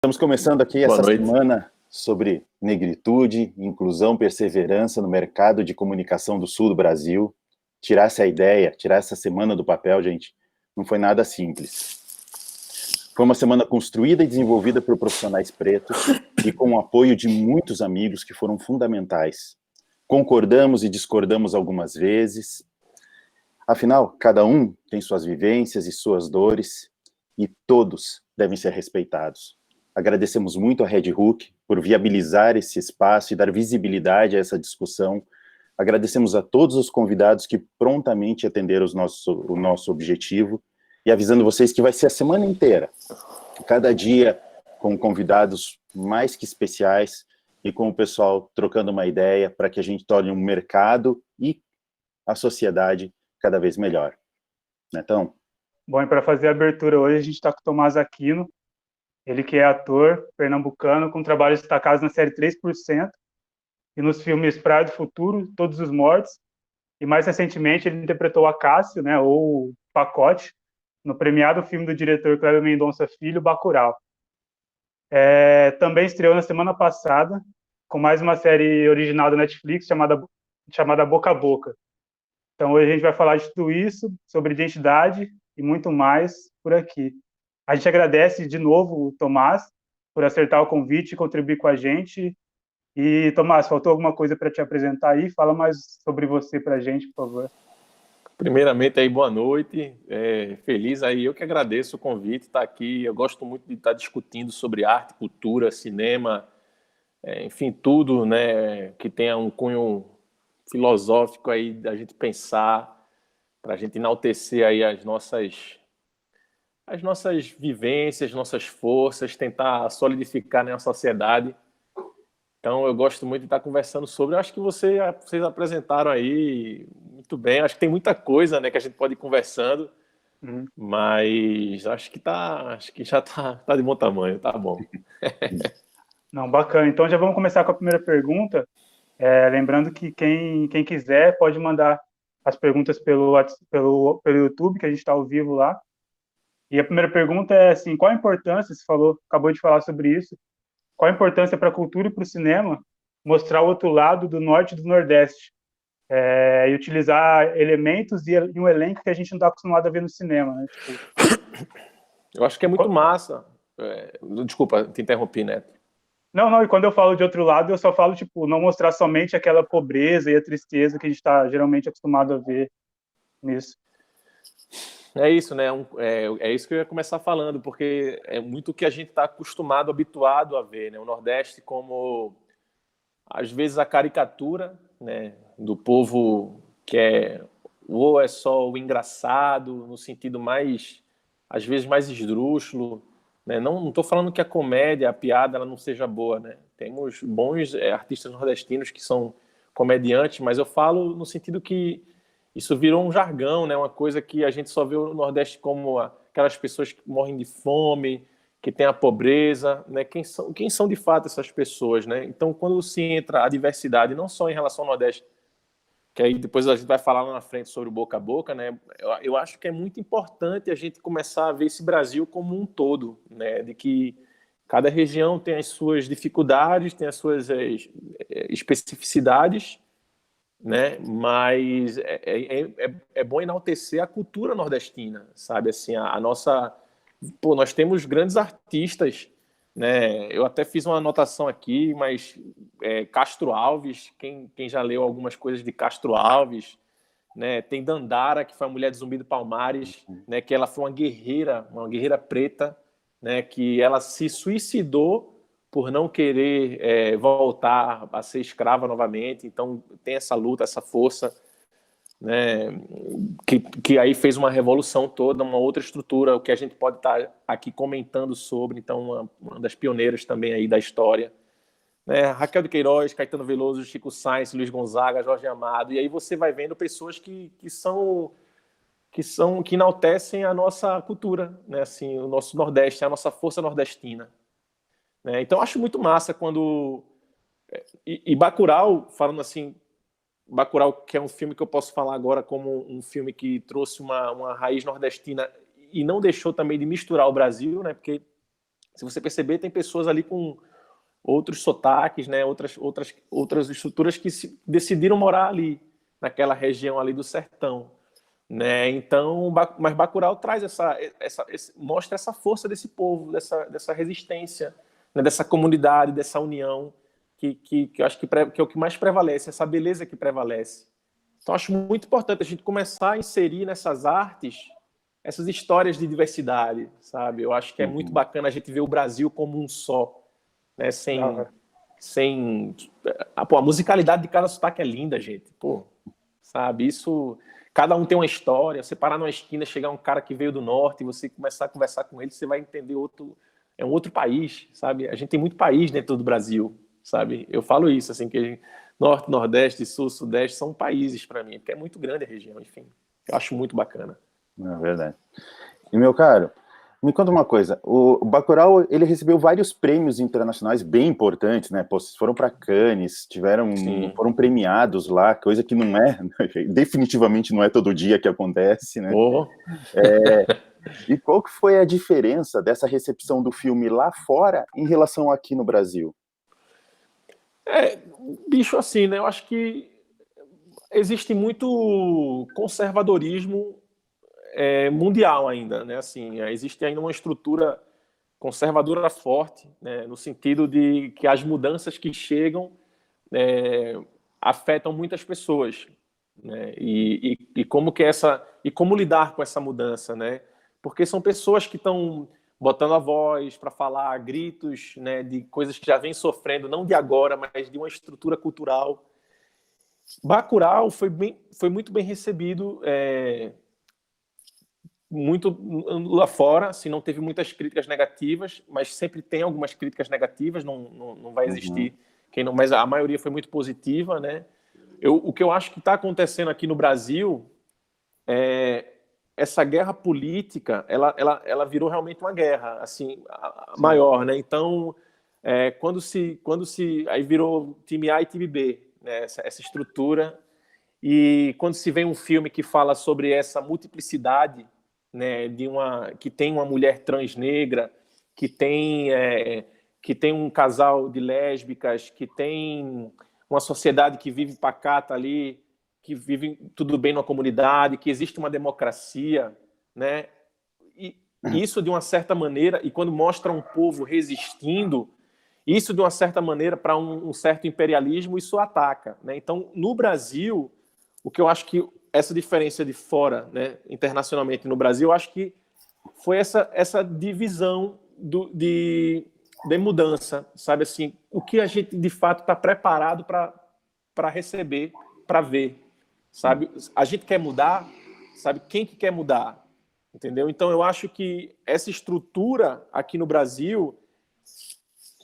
Estamos começando aqui Boa essa noite. semana sobre negritude, inclusão, perseverança no mercado de comunicação do sul do Brasil. Tirar essa ideia, tirar essa semana do papel, gente, não foi nada simples. Foi uma semana construída e desenvolvida por profissionais pretos e com o apoio de muitos amigos que foram fundamentais. Concordamos e discordamos algumas vezes. Afinal, cada um tem suas vivências e suas dores e todos devem ser respeitados. Agradecemos muito a Red Hook por viabilizar esse espaço e dar visibilidade a essa discussão. Agradecemos a todos os convidados que prontamente atenderam o nosso objetivo e avisando vocês que vai ser a semana inteira, cada dia com convidados mais que especiais e com o pessoal trocando uma ideia para que a gente torne um mercado e a sociedade cada vez melhor. Netão? Bom, e para fazer a abertura hoje, a gente está com o Tomás Aquino, ele que é ator pernambucano, com trabalhos destacados na série 3% e nos filmes Praia do Futuro, Todos os Mortos, e mais recentemente ele interpretou Acácio, né, ou Pacote, no premiado filme do diretor Kleber Mendonça Filho, Bacurau. Também estreou na semana passada com mais uma série original da Netflix chamada Boca a Boca. Então hoje a gente vai falar de tudo isso, sobre identidade e muito mais por aqui. A gente agradece de novo o Tomás por acertar o convite e contribuir com a gente. E, Tomás, faltou alguma coisa para te apresentar aí? Fala mais sobre você para a gente, por favor. Primeiramente, aí, boa noite. Feliz aí, eu que agradeço o convite, estar aqui. Eu gosto muito de estar discutindo sobre arte, cultura, cinema, enfim, tudo, né, que tenha um cunho filosófico aí da gente pensar, para a gente enaltecer aí as nossas vivências, nossas forças, tentar solidificar na sociedade. Então, eu gosto muito de estar conversando sobre. Eu acho que vocês apresentaram aí muito bem. Eu acho que tem muita coisa, né, que a gente pode ir conversando, mas acho que já tá de bom tamanho, tá bom. Não, bacana. Então, já vamos começar com a primeira pergunta. Lembrando que quem quiser pode mandar as perguntas pelo YouTube, que a gente está ao vivo lá. E a primeira pergunta é assim: qual a importância, você acabou de falar sobre isso, qual a importância para a cultura e para o cinema mostrar o outro lado do norte e do nordeste, e utilizar elementos e um elenco que a gente não está acostumado a ver no cinema, né? Eu acho que é muito massa. Desculpa, te interrompi, Neto. Não, e quando eu falo de outro lado, eu só falo, não mostrar somente aquela pobreza e a tristeza que a gente está geralmente acostumado a ver nisso. É isso, né? É isso que eu ia começar falando, porque é muito o que a gente está acostumado, habituado a ver, né? O Nordeste como, às vezes, a caricatura, né, do povo que ou é só o engraçado, no sentido mais, às vezes, mais esdrúxulo, né? Não estou falando que a comédia, a piada, ela não seja boa, né? Temos bons artistas nordestinos que são comediantes, mas eu falo no sentido que isso virou um jargão, né? Uma coisa que a gente só vê no Nordeste como aquelas pessoas que morrem de fome, que tem a pobreza, né? Quem são de fato essas pessoas, né? Então, quando se entra a diversidade, não só em relação ao Nordeste, que aí depois a gente vai falar lá na frente sobre o boca a boca, né? Eu acho que é muito importante a gente começar a ver esse Brasil como um todo, né? De que cada região tem as suas dificuldades, tem as suas especificidades, né? Mas é bom enaltecer a cultura nordestina, sabe? Assim, a nossa... Pô, nós temos grandes artistas, né? Eu até fiz uma anotação aqui, mas Castro Alves, quem já leu algumas coisas de Castro Alves, né? Tem Dandara, que foi a mulher de Zumbi do Palmares, né? Que ela foi uma guerreira preta, né? Que ela se suicidou por não querer voltar a ser escrava novamente. Então tem essa luta, essa força, né, que aí fez uma revolução toda, uma outra estrutura, o que a gente pode estar aqui comentando sobre. Então uma das pioneiras também aí da história, né? Raquel de Queiroz, Caetano Veloso, Chico Sainz, Luiz Gonzaga, Jorge Amado. E aí você vai vendo pessoas que enaltecem a nossa cultura, né? Assim, o nosso Nordeste, a nossa força nordestina. Então, acho muito massa quando... E Bacurau, falando assim, Bacurau, que é um filme que eu posso falar agora como um filme que trouxe uma raiz nordestina e não deixou também de misturar o Brasil, né? Porque Se você perceber, tem pessoas ali com outros sotaques, né? Outras estruturas que decidiram morar ali, naquela região ali do sertão, né? Então, mas Bacurau traz mostra essa força desse povo, dessa resistência, né? Dessa comunidade, dessa união, que eu acho que é o que mais prevalece, essa beleza que prevalece. Então, acho muito importante a gente começar a inserir nessas artes essas histórias de diversidade, sabe? Eu acho que é muito bacana a gente ver o Brasil como um só, né? A musicalidade de cada sotaque é linda, gente. Pô, sabe? Isso, cada um tem uma história. Você parar numa esquina, chegar um cara que veio do norte, e você começar a conversar com ele, você vai entender é um outro país, sabe? A gente tem muito país dentro do Brasil, sabe? Eu falo isso, assim, que norte, nordeste, sul, sudeste são países para mim, porque é muito grande a região, enfim. Eu acho muito bacana. É verdade. E, meu caro, me conta uma coisa, o Bacurau, ele recebeu vários prêmios internacionais bem importantes, né? Pô, vocês foram para Cannes, foram premiados lá, coisa que não é, definitivamente não é todo dia que acontece, né? Oh. E qual que foi a diferença dessa recepção do filme lá fora em relação aqui no Brasil? Bicho, assim, né? Eu acho que existe muito conservadorismo mundial ainda, né? Assim, existe ainda uma estrutura conservadora forte, né? No sentido de que as mudanças que chegam afetam muitas pessoas, né? E como lidar com essa mudança, né? Porque são pessoas que estão botando a voz para falar gritos, né? De coisas que já vêm sofrendo, não de agora, mas de uma estrutura cultural. Bacurau foi muito bem recebido. Muito lá fora, assim, não teve muitas críticas negativas, mas sempre tem algumas críticas negativas, não vai existir mas a maioria foi muito positiva, né? O que eu acho que está acontecendo aqui no Brasil essa guerra política, ela virou realmente uma guerra, assim, maior, né? Então, quando se aí virou time A e time B, né? Essa estrutura, e quando se vê um filme que fala sobre essa multiplicidade, né, que tem uma mulher trans negra, que tem um casal de lésbicas, que tem uma sociedade que vive pacata ali, que vive tudo bem na comunidade, que existe uma democracia, né? E isso de uma certa maneira, e quando mostra um povo resistindo, isso de uma certa maneira para um certo imperialismo, isso ataca, né? Então, no Brasil, o que eu acho que essa diferença de fora, né, internacionalmente no Brasil, eu acho que foi essa divisão de mudança, sabe assim, o que a gente de fato está preparado para receber, para ver, sabe? A gente quer mudar, sabe? Quem que quer mudar, entendeu? Então eu acho que essa estrutura aqui no Brasil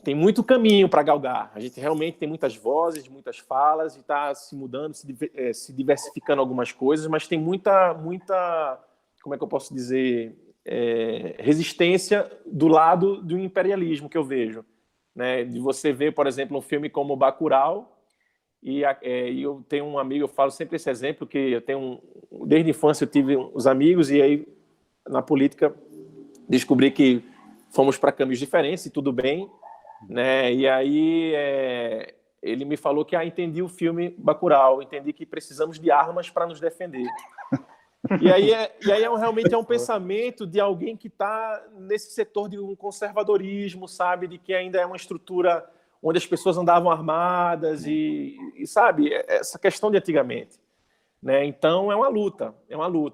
tem muito caminho para galgar. A gente realmente tem muitas vozes, muitas falas, e está se mudando, se diversificando algumas coisas, mas tem muita, como é que eu posso dizer, resistência do lado do imperialismo que eu vejo, né? De você ver, por exemplo, um filme como Bacurau, e eu tenho um amigo, eu falo sempre esse exemplo, que eu tenho desde a infância eu tive uns amigos, e aí na política descobri que fomos para caminhos diferentes, e tudo bem, né? E aí ele me falou que entendi o filme Bacurau, entendi que precisamos de armas para nos defender. E aí realmente é um pensamento de alguém que está nesse setor de um conservadorismo, sabe? De que ainda é uma estrutura onde as pessoas andavam armadas e sabe? Essa questão de antigamente, né? Então é uma luta.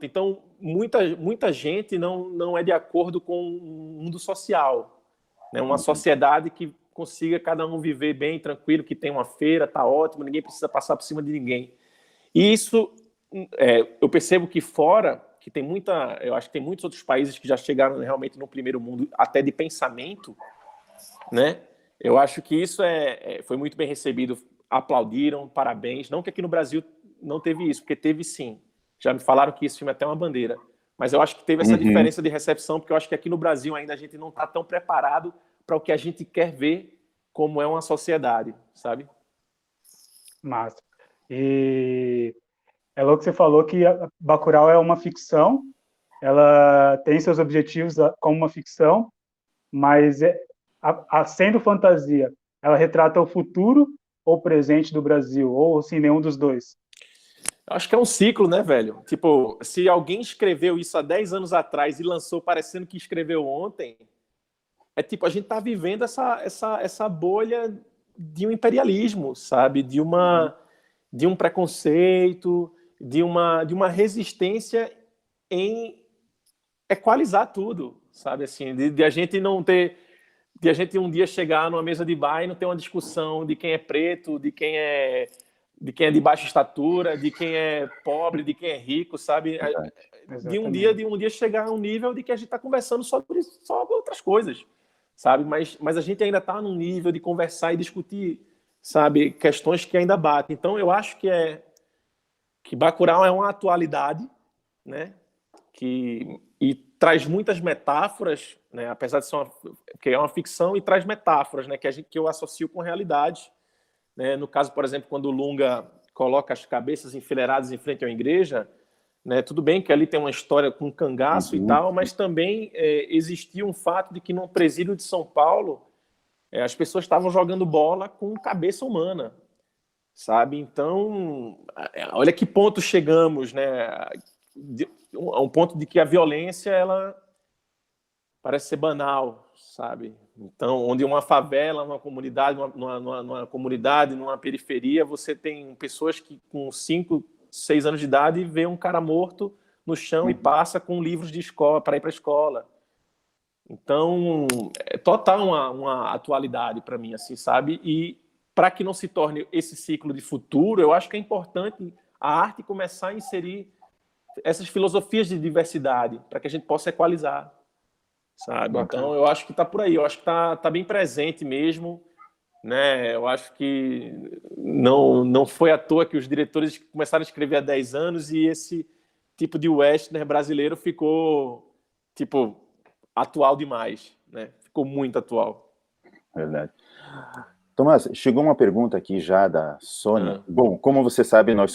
Então muita gente não é de acordo com o mundo social, né? Uma sociedade que consiga cada um viver bem, tranquilo, que tem uma feira, tá ótimo, ninguém precisa passar por cima de ninguém. E isso, eu percebo que fora, eu acho que tem muitos outros países que já chegaram realmente no primeiro mundo, até de pensamento, né? Eu acho que isso foi muito bem recebido, aplaudiram, parabéns. Não que aqui no Brasil não teve isso, porque teve sim. Já me falaram que esse filme é até uma bandeira. Mas eu acho que teve essa diferença de recepção, porque eu acho que aqui no Brasil ainda a gente não está tão preparado para o que a gente quer ver como é uma sociedade, sabe? Massa. E é louco que você falou que a Bacurau é uma ficção, ela tem seus objetivos como uma ficção, mas sendo fantasia, ela retrata o futuro ou o presente do Brasil, ou assim, nenhum dos dois? Eu acho que é um ciclo, né, velho? Tipo, se alguém escreveu isso há 10 anos atrás e lançou parecendo que escreveu ontem, é tipo, a gente tá vivendo essa bolha de um imperialismo, sabe? De um preconceito, de uma resistência em equalizar tudo, sabe? Assim, de a gente não ter, de a gente um dia chegar numa mesa de bar e não ter uma discussão de quem é preto, de baixa estatura, de quem é pobre, de quem é rico, sabe? De um dia chegar a um nível de que a gente está conversando sobre outras coisas, sabe? Mas a gente ainda está num nível de conversar e discutir, sabe, questões que ainda batem. Então eu acho que Bacurau é uma atualidade, né? E traz muitas metáforas, né? Apesar de ser que é uma ficção, e traz metáforas, né? Que eu associo com realidade, né? No caso, por exemplo, quando o Lunga coloca as cabeças enfileiradas em frente à igreja, né? Tudo bem que ali tem uma história com cangaço e tal, mas também existia um fato de que no presídio de São Paulo as pessoas estavam jogando bola com cabeça humana, sabe? Então, olha que ponto chegamos, né? A um ponto de que a violência, ela parece ser banal, sabe? Então, onde uma favela, uma comunidade, numa comunidade, numa periferia, você tem pessoas que com 5, 6 anos de idade vê um cara morto no chão e passa com livros de escola para ir para a escola. Então, é total uma atualidade para mim, assim, sabe? E para que não se torne esse ciclo de futuro, eu acho que é importante a arte começar a inserir essas filosofias de diversidade para que a gente possa equalizar, sabe? Bacana. Então, eu acho que está por aí. Eu acho que está bem presente mesmo, né? Eu acho que não foi à toa que os diretores começaram a escrever há 10 anos e esse tipo de western brasileiro ficou, tipo, atual demais, né? Ficou muito atual. Verdade. Tomás, chegou uma pergunta aqui já da Sônia. Bom, como você sabe, nós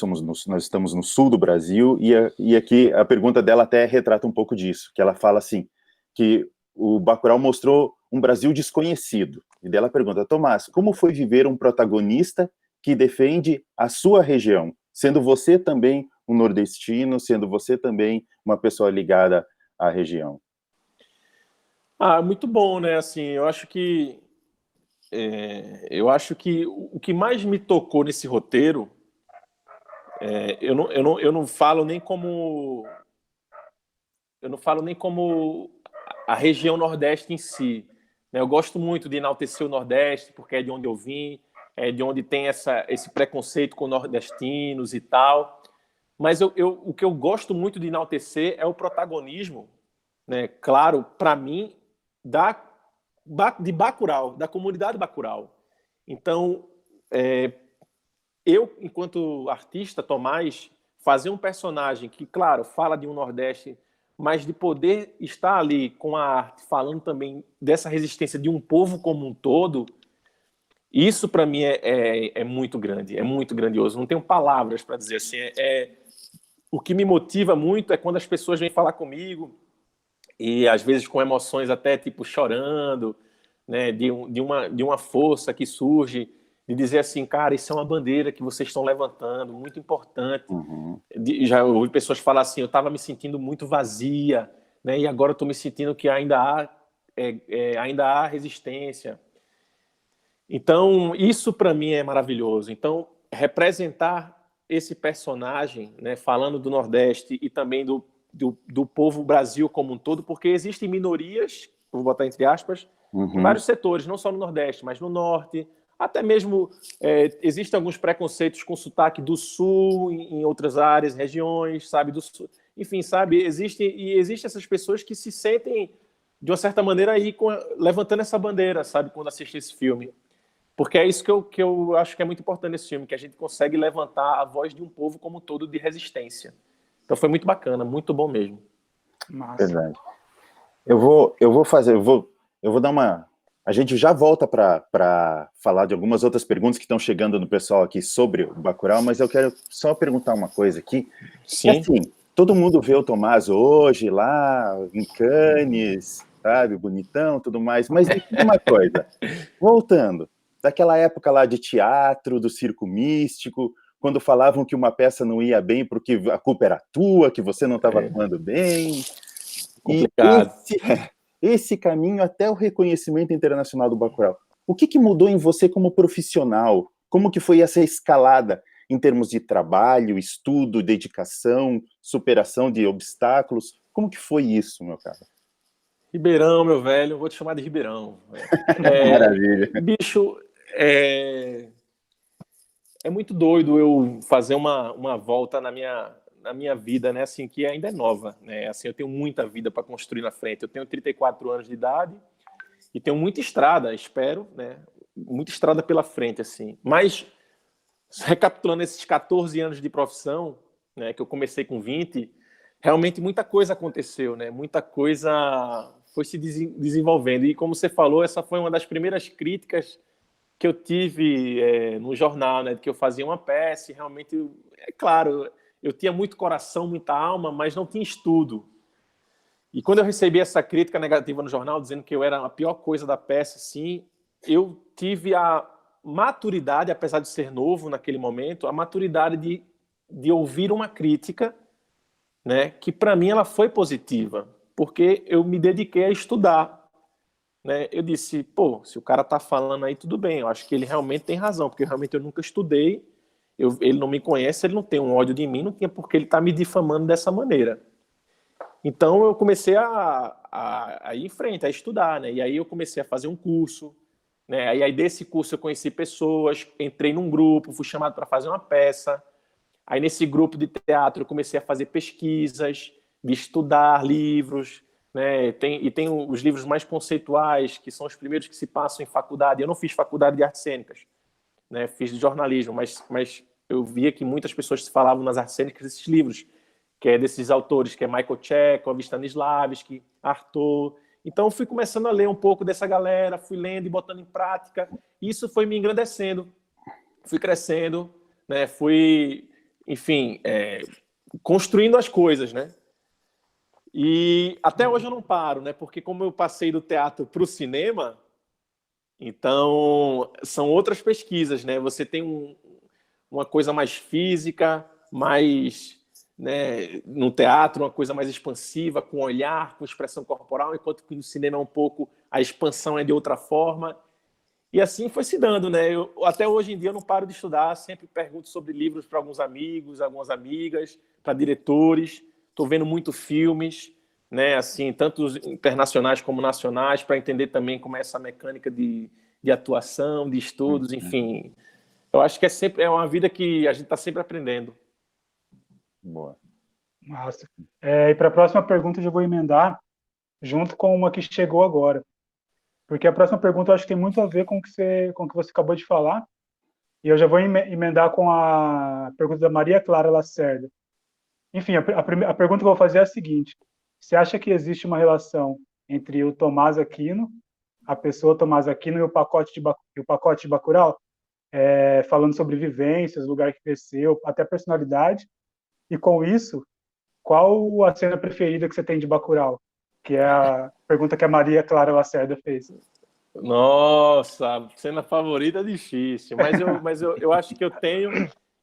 estamos no sul do Brasil e aqui a pergunta dela até retrata um pouco disso, que ela fala assim, que o Bacurau mostrou um Brasil desconhecido. E dela pergunta, Tomás, como foi viver um protagonista que defende a sua região, sendo você também um nordestino, sendo você também uma pessoa ligada à região? Muito bom, né? Assim, eu acho que o que mais me tocou nesse roteiro, eu não falo nem como a região Nordeste em si, né? Eu gosto muito de enaltecer o Nordeste porque é de onde eu vim, é de onde tem esse preconceito com nordestinos e tal. Mas o que eu gosto muito de enaltecer é o protagonismo, né? Claro, para mim, de Bacurau, da comunidade Bacurau. Então, eu, enquanto artista, Tomás, fazer um personagem que, claro, fala de um Nordeste, mas de poder estar ali com a arte, falando também dessa resistência de um povo como um todo, isso para mim é muito grande, é muito grandioso. Não tenho palavras para dizer assim. O que me motiva muito é quando as pessoas vêm falar comigo, e às vezes com emoções até tipo chorando, né, de uma força que surge, de dizer assim, cara, isso é uma bandeira que vocês estão levantando, muito importante. Já ouvi pessoas falar assim, eu estava me sentindo muito vazia, né, e agora estou me sentindo que ainda há resistência. Então, isso para mim é maravilhoso. Então, representar esse personagem, né, falando do Nordeste e também do povo Brasil como um todo, porque existem minorias, vou botar entre aspas, em vários setores, não só no Nordeste, mas no Norte, até mesmo existem alguns preconceitos com sotaque do Sul, em outras áreas, regiões, sabe, do Sul, enfim, sabe, existem essas pessoas que se sentem, de uma certa maneira, aí levantando essa bandeira, sabe, quando assistem esse filme. Porque é isso que eu acho que é muito importante nesse filme, que a gente consegue levantar a voz de um povo como um todo de resistência. Então foi muito bacana, muito bom mesmo. Massa. Verdade. Eu vou dar uma... A gente já volta para falar de algumas outras perguntas que estão chegando no pessoal aqui sobre o Bacurau, mas eu quero só perguntar uma coisa aqui. Sim. Assim, todo mundo vê o Tomás hoje lá em Cannes, sabe, bonitão, tudo mais. Mas me diga uma coisa, voltando, daquela época lá de teatro, do circo místico, quando falavam que uma peça não ia bem porque a culpa era tua, que você não estava atuando bem, e Complicado. esse caminho até o reconhecimento internacional do Bacurau. O que mudou em você como profissional? Como que foi essa escalada em termos de trabalho, estudo, dedicação, superação de obstáculos? Como que foi isso, meu cara? Ribeirão, meu velho, vou te chamar de Ribeirão. Maravilha. Bicho, é muito doido eu fazer uma volta na minha vida, né? Assim, que ainda é nova, né? Assim, eu tenho muita vida para construir na frente. Eu tenho 34 anos de idade e tenho muita estrada, espero, né? Muita estrada pela frente, assim. Mas, recapitulando esses 14 anos de profissão, né? Que eu comecei com 20, realmente muita coisa aconteceu, né? Muita coisa foi se desenvolvendo. E como você falou, essa foi uma das primeiras críticas que eu tive no jornal, né? Que eu fazia uma peça e realmente, é claro, eu tinha muito coração, muita alma, mas não tinha estudo. E quando eu recebi essa crítica negativa no jornal, dizendo que eu era a pior coisa da peça, assim, eu tive a maturidade, apesar de ser novo naquele momento, a maturidade de ouvir uma crítica, né, que para mim ela foi positiva, porque eu me dediquei a estudar, né? Eu disse, pô, se o cara tá falando aí, tudo bem, eu acho que ele realmente tem razão, porque realmente eu nunca estudei, ele não me conhece, ele não tem um ódio de mim, não tinha por que ele tá me difamando dessa maneira. Então eu comecei a ir em frente, a estudar, né? E aí eu comecei a fazer um curso, né? E aí desse curso eu conheci pessoas, entrei num grupo, fui chamado para fazer uma peça. Aí nesse grupo de teatro eu comecei a fazer pesquisas, de estudar livros, né? Tem os livros mais conceituais, que são os primeiros que se passam em faculdade. Eu não fiz faculdade de artes cênicas, né? Fiz de jornalismo, mas eu via que muitas pessoas falavam nas artes cênicas desses livros, que é desses autores, que é Michael Chekhov, Stanislavski, Artaud. Então, eu fui começando a ler um pouco dessa galera, fui lendo e botando em prática. Isso foi me engrandecendo. Fui crescendo, né? Fui, enfim, construindo as coisas, né? E até hoje eu não paro, né? Porque como eu passei do teatro para o cinema, então são outras pesquisas, né? Você tem uma coisa mais física, mais, né, no teatro, uma coisa mais expansiva, com olhar, com expressão corporal, enquanto que no cinema é um pouco, a expansão é de outra forma. E assim foi se dando, né? Até hoje em dia eu não paro de estudar, sempre pergunto sobre livros para alguns amigos, algumas amigas, para diretores. Estou vendo muito filmes, né? Assim, tanto internacionais como nacionais, para entender também como é essa mecânica de atuação, de estudos, enfim. Eu acho que é uma vida que a gente está sempre aprendendo. Boa. Massa. E para a próxima pergunta eu já vou emendar junto com uma que chegou agora. Porque a próxima pergunta eu acho que tem muito a ver com o que você acabou de falar. E eu já vou emendar com a pergunta da Maria Clara Lacerda. Enfim, a pergunta que eu vou fazer é a seguinte: você acha que existe uma relação entre o Tomás Aquino, a pessoa Tomás Aquino e o pacote de Bacurau? Falando sobre vivências, lugar que cresceu, até personalidade. E com isso, qual a cena preferida que você tem de Bacurau? Que é a pergunta que a Maria Clara Lacerda fez. Nossa, cena favorita é difícil, mas eu acho que eu tenho,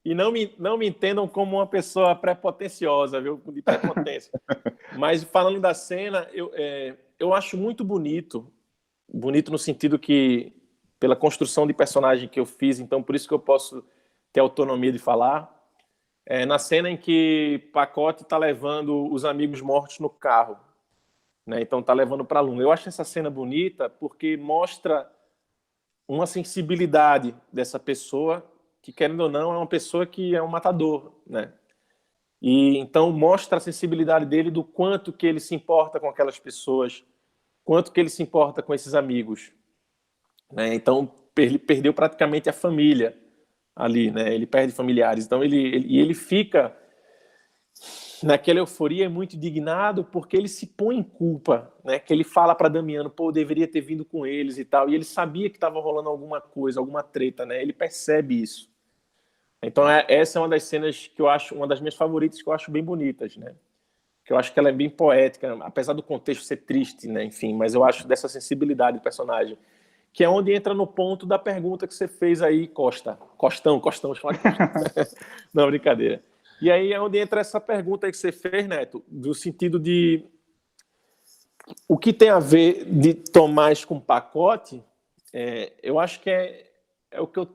e não me entendam como uma pessoa prepotenciosa, viu, de prepotência. Mas falando da cena, eu acho muito bonito no sentido que, pela construção de personagem que eu fiz, então por isso que eu posso ter autonomia de falar, na cena em que Pacote está levando os amigos mortos no carro, né? Então tá levando para a Luna. Eu acho essa cena bonita porque mostra uma sensibilidade dessa pessoa que, querendo ou não, é uma pessoa que é um matador, né? E então mostra a sensibilidade dele do quanto que ele se importa com aquelas pessoas, quanto que ele se importa com esses amigos, né? Então ele perdeu praticamente a família ali, né? Ele perde familiares. Então ele fica naquela euforia, é muito indignado porque ele se põe em culpa, né? Que ele fala para Damiano, pô, eu deveria ter vindo com eles e tal, e ele sabia que estava rolando alguma coisa, alguma treta, né? Ele percebe isso. Então essa é uma das cenas que eu acho, uma das minhas favoritas, que eu acho bem bonitas, né? que eu acho que ela é bem poética, apesar do contexto ser triste, né? Enfim, mas eu acho dessa sensibilidade do personagem, que é onde entra no ponto da pergunta que você fez aí, Costão, deixa eu falar Costa. Não, brincadeira. E aí é onde entra essa pergunta aí que você fez, Neto, do sentido de o que tem a ver de Tomás com pacote. Eu acho que é o que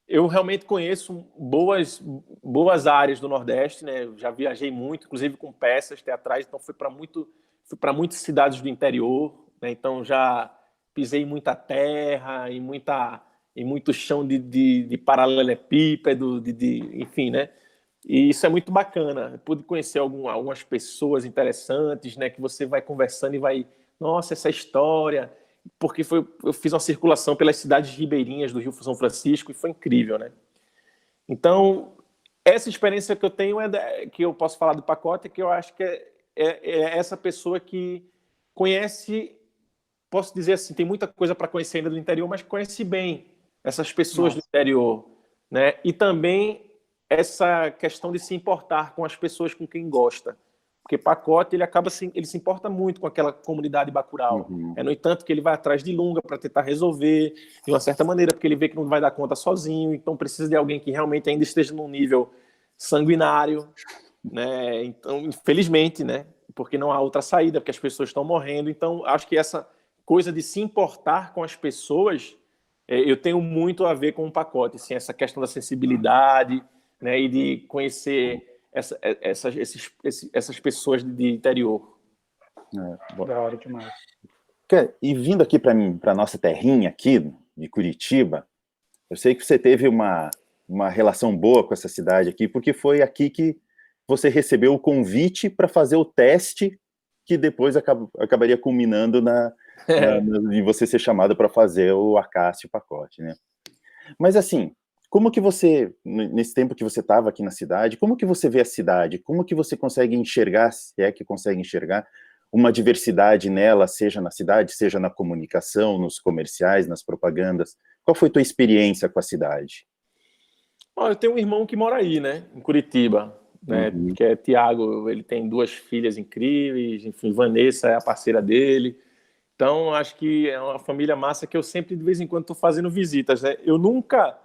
eu realmente conheço boas áreas do Nordeste, né? Eu já viajei muito, inclusive com peças teatrais, então fui para muitas cidades do interior, né? Então já pisei em muita terra, em muito chão de paralelepípedo, enfim, né? E isso é muito bacana. Eu pude conhecer algumas pessoas interessantes, né? Que você vai conversando e vai, nossa, essa história. Porque eu fiz uma circulação pelas cidades ribeirinhas do Rio São Francisco e foi incrível, né? Então, essa experiência que eu tenho que eu posso falar do pacote, que eu acho que é essa pessoa que conhece, posso dizer assim, tem muita coisa para conhecer ainda do interior, mas conhece bem essas pessoas do interior, né? E também essa questão de se importar com as pessoas com quem gosta. Porque pacote, ele se importa muito com aquela comunidade bacural. Uhum. No entanto, que ele vai atrás de Lunga para tentar resolver de uma certa maneira, porque ele vê que não vai dar conta sozinho, então precisa de alguém que realmente ainda esteja num nível sanguinário, né? Então, infelizmente, né? Porque não há outra saída, porque as pessoas estão morrendo. Então, acho que essa coisa de se importar com as pessoas, eu tenho muito a ver com o pacote, assim, essa questão da sensibilidade, né? E de conhecer essas pessoas de interior. Da hora demais. E vindo aqui para a nossa terrinha aqui, de Curitiba, eu sei que você teve uma relação boa com essa cidade aqui, porque foi aqui que você recebeu o convite para fazer o teste, que depois acabaria culminando em você ser chamado para fazer o Acácio Pacote, né? Mas assim, como que você, nesse tempo que você estava aqui na cidade, como que você vê a cidade? Como que você consegue enxergar, se é que consegue enxergar, uma diversidade nela, seja na cidade, seja na comunicação, nos comerciais, nas propagandas? Qual foi a tua experiência com a cidade? Eu tenho um irmão que mora aí, né, em Curitiba, né, Uhum. que é Tiago. Ele tem 2 filhas incríveis, enfim, Vanessa é a parceira dele. Então, acho que é uma família massa que eu sempre, de vez em quando, estou fazendo visitas, né? Eu nunca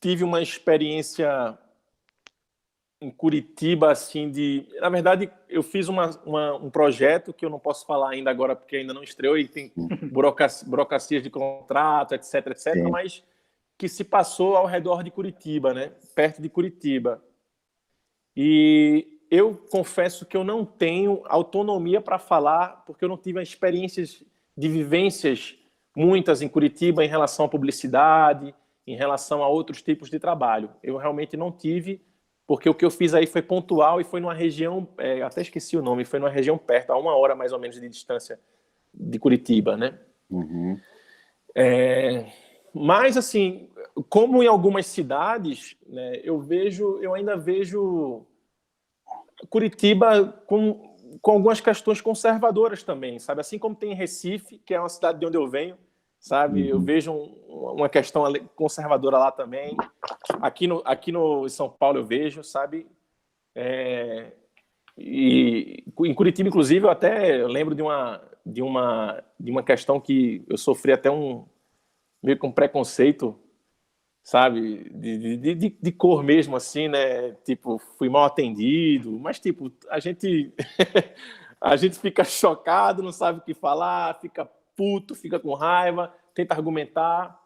tive uma experiência em Curitiba, assim, Na verdade, eu fiz um projeto que eu não posso falar ainda agora, porque ainda não estreou, e tem burocracias de contrato, etc, Sim. mas que se passou ao redor de Curitiba, né? Perto de Curitiba. E eu confesso que eu não tenho autonomia para falar, porque eu não tive experiências de vivências muitas em Curitiba em relação à publicidade, em relação a outros tipos de trabalho. Eu realmente não tive, porque o que eu fiz aí foi pontual e foi numa região, até esqueci o nome, foi numa região perto, a 1 hora mais ou menos de distância de Curitiba, né? Uhum. Mas, assim, como em algumas cidades, né, eu ainda vejo Curitiba com algumas questões conservadoras também, sabe? Assim como tem Recife, que é uma cidade de onde eu venho, sabe? Eu vejo uma questão conservadora lá também. Aqui no São Paulo eu vejo, sabe? E em Curitiba, inclusive, eu lembro de uma questão que eu sofri até meio com preconceito, sabe, de cor mesmo, assim, né? Tipo, fui mal atendido, mas, tipo, a gente fica chocado, não sabe o que falar, fica puto, fica com raiva, tenta argumentar,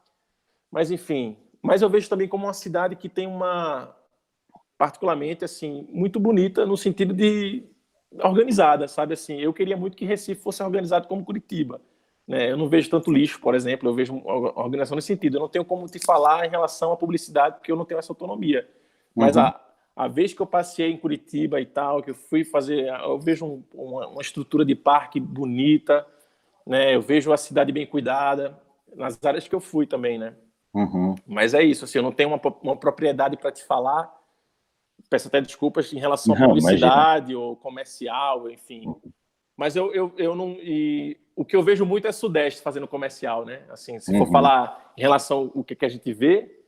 mas, enfim. Mas eu vejo também como uma cidade que tem particularmente, assim, muito bonita no sentido de organizada, sabe, assim. Eu queria muito que Recife fosse organizado como Curitiba, né? Eu não vejo tanto lixo, por exemplo, eu vejo uma organização nesse sentido. Eu não tenho como te falar em relação à publicidade, porque eu não tenho essa autonomia. Mas a vez que eu passei em Curitiba e tal, que eu fui fazer, eu vejo uma estrutura de parque bonita, né? Eu vejo a cidade bem cuidada, nas áreas que eu fui também, né? Uhum. Mas é isso, assim, eu não tenho uma propriedade para te falar, peço até desculpas em relação à Não, publicidade imagina. ou comercial, enfim. Mas eu não. E o que eu vejo muito é Sudeste fazendo comercial, né? Assim, se for falar em relação ao que a gente vê,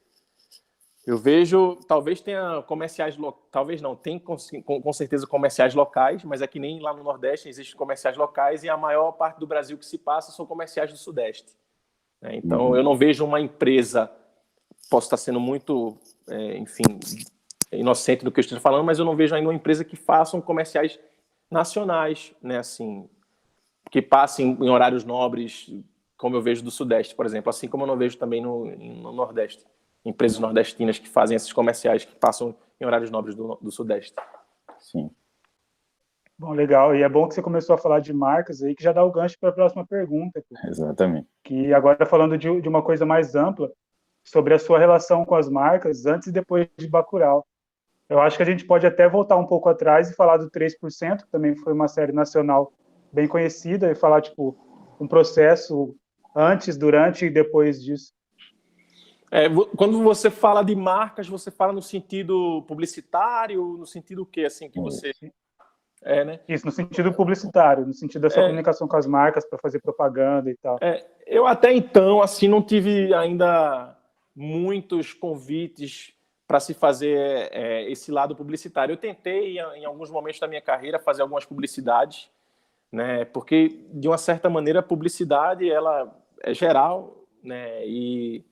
Eu vejo, talvez tenha comerciais, talvez não, tem com certeza comerciais locais, mas é que nem lá no Nordeste existem comerciais locais e a maior parte do Brasil que se passa são comerciais do Sudeste, né? Então, eu não vejo uma empresa, posso estar sendo muito, enfim, inocente do que eu esteja falando, mas eu não vejo ainda uma empresa que faça comerciais nacionais, né, assim, que passem em horários nobres, como eu vejo do Sudeste, por exemplo, assim como eu não vejo também no Nordeste. Empresas nordestinas que fazem esses comerciais que passam em horários nobres do Sudeste. Sim. Bom, legal. E é bom que você começou a falar de marcas aí, que já dá o gancho para a próxima pergunta. Exatamente. Que agora falando de uma coisa mais ampla, sobre a sua relação com as marcas antes e depois de Bacurau. Eu acho que a gente pode até voltar um pouco atrás e falar do 3%, que também foi uma série nacional bem conhecida, e falar, tipo, um processo antes, durante e depois disso. Quando você fala de marcas, você fala no sentido publicitário, no sentido o quê, assim, que você... né? Isso, no sentido publicitário, no sentido da sua comunicação com as marcas para fazer propaganda e tal. Eu até então, assim, não tive ainda muitos convites para se fazer esse lado publicitário. Eu tentei, em alguns momentos da minha carreira, fazer algumas publicidades, né? Porque, de uma certa maneira, a publicidade ela é geral, né? E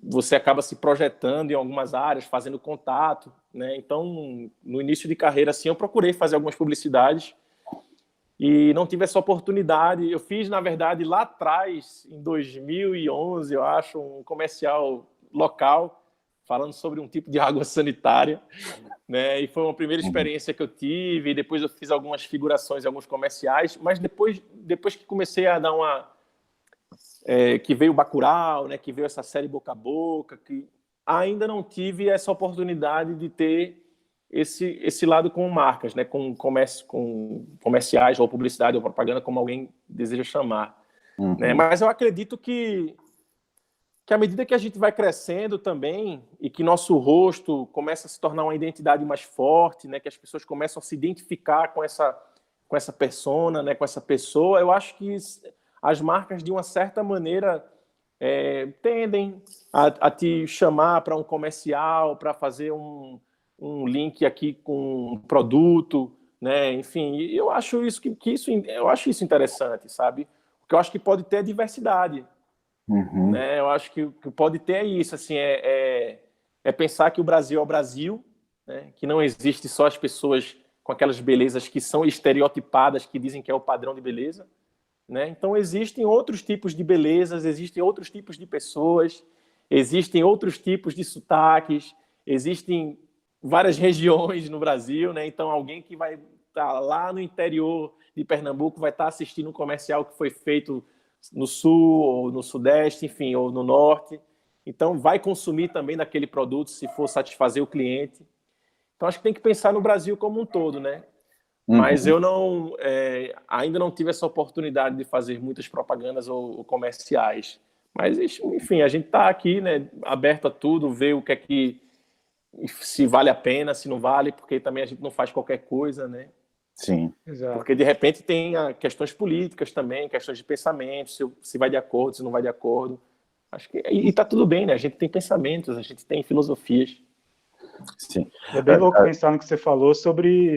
você acaba se projetando em algumas áreas, fazendo contato, né? Então, no início de carreira, assim, eu procurei fazer algumas publicidades e não tive essa oportunidade. Eu fiz, na verdade, lá atrás, em 2011, eu acho, um comercial local falando sobre um tipo de água sanitária, né? E foi uma primeira experiência que eu tive. E depois eu fiz algumas figurações em alguns comerciais, mas depois que comecei a dar uma... que veio o Bacurau, né, que veio essa série Boca a Boca, que ainda não tive essa oportunidade de ter esse lado com marcas, né, com comerciais ou publicidade ou propaganda, como alguém deseja chamar. Né? Mas eu acredito que à medida que a gente vai crescendo também e que nosso rosto começa a se tornar uma identidade mais forte, né, que as pessoas começam a se identificar com essa persona, né, com essa pessoa, eu acho que as marcas, de uma certa maneira, tendem a te chamar para um comercial, para fazer um link aqui com um produto, né? Enfim, eu acho eu acho isso interessante, sabe? Porque eu acho que pode ter diversidade, né? Eu acho que pode ter isso, assim, pensar que o Brasil é o Brasil, né? Que não existe só as pessoas com aquelas belezas que são estereotipadas, que dizem que é o padrão de beleza. Né? Então, existem outros tipos de belezas, existem outros tipos de pessoas, existem outros tipos de sotaques, existem várias regiões no Brasil. Né? Então, alguém que vai estar lá no interior de Pernambuco vai estar assistindo um comercial que foi feito no Sul, ou no Sudeste, enfim, ou no Norte. Então, vai consumir também daquele produto se for satisfazer o cliente. Então, acho que tem que pensar no Brasil como um todo, né? Mas eu ainda não tive essa oportunidade de fazer muitas propagandas ou comerciais. Mas, enfim, a gente está aqui, né, aberto a tudo, ver o que é que... se vale a pena, se não vale, porque também a gente não faz qualquer coisa, né? Sim. Exato. Porque, de repente, tem questões políticas também, questões de pensamento, se vai de acordo, se não vai de acordo. Acho que... E está tudo bem, né? A gente tem pensamentos, a gente tem filosofias. Sim. É bem louco pensar no que você falou sobre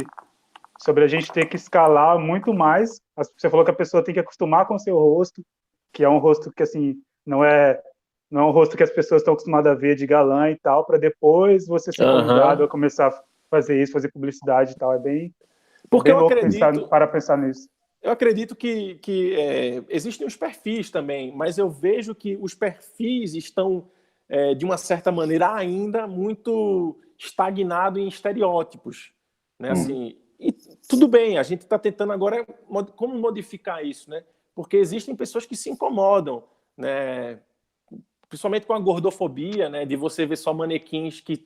a gente ter que escalar muito mais. Você falou que a pessoa tem que acostumar com o seu rosto, que é um rosto que, assim, não é um rosto que as pessoas estão acostumadas a ver de galã e tal, para depois você ser convidado a começar a fazer isso, fazer publicidade e tal. É bem louco pensar nisso. Eu acredito que existem os perfis também, mas eu vejo que os perfis estão, de uma certa maneira, ainda muito estagnados em estereótipos. Né? Assim, e tudo bem, a gente está tentando agora como modificar isso, né? Porque existem pessoas que se incomodam, né? Principalmente com a gordofobia, né? De você ver só manequins que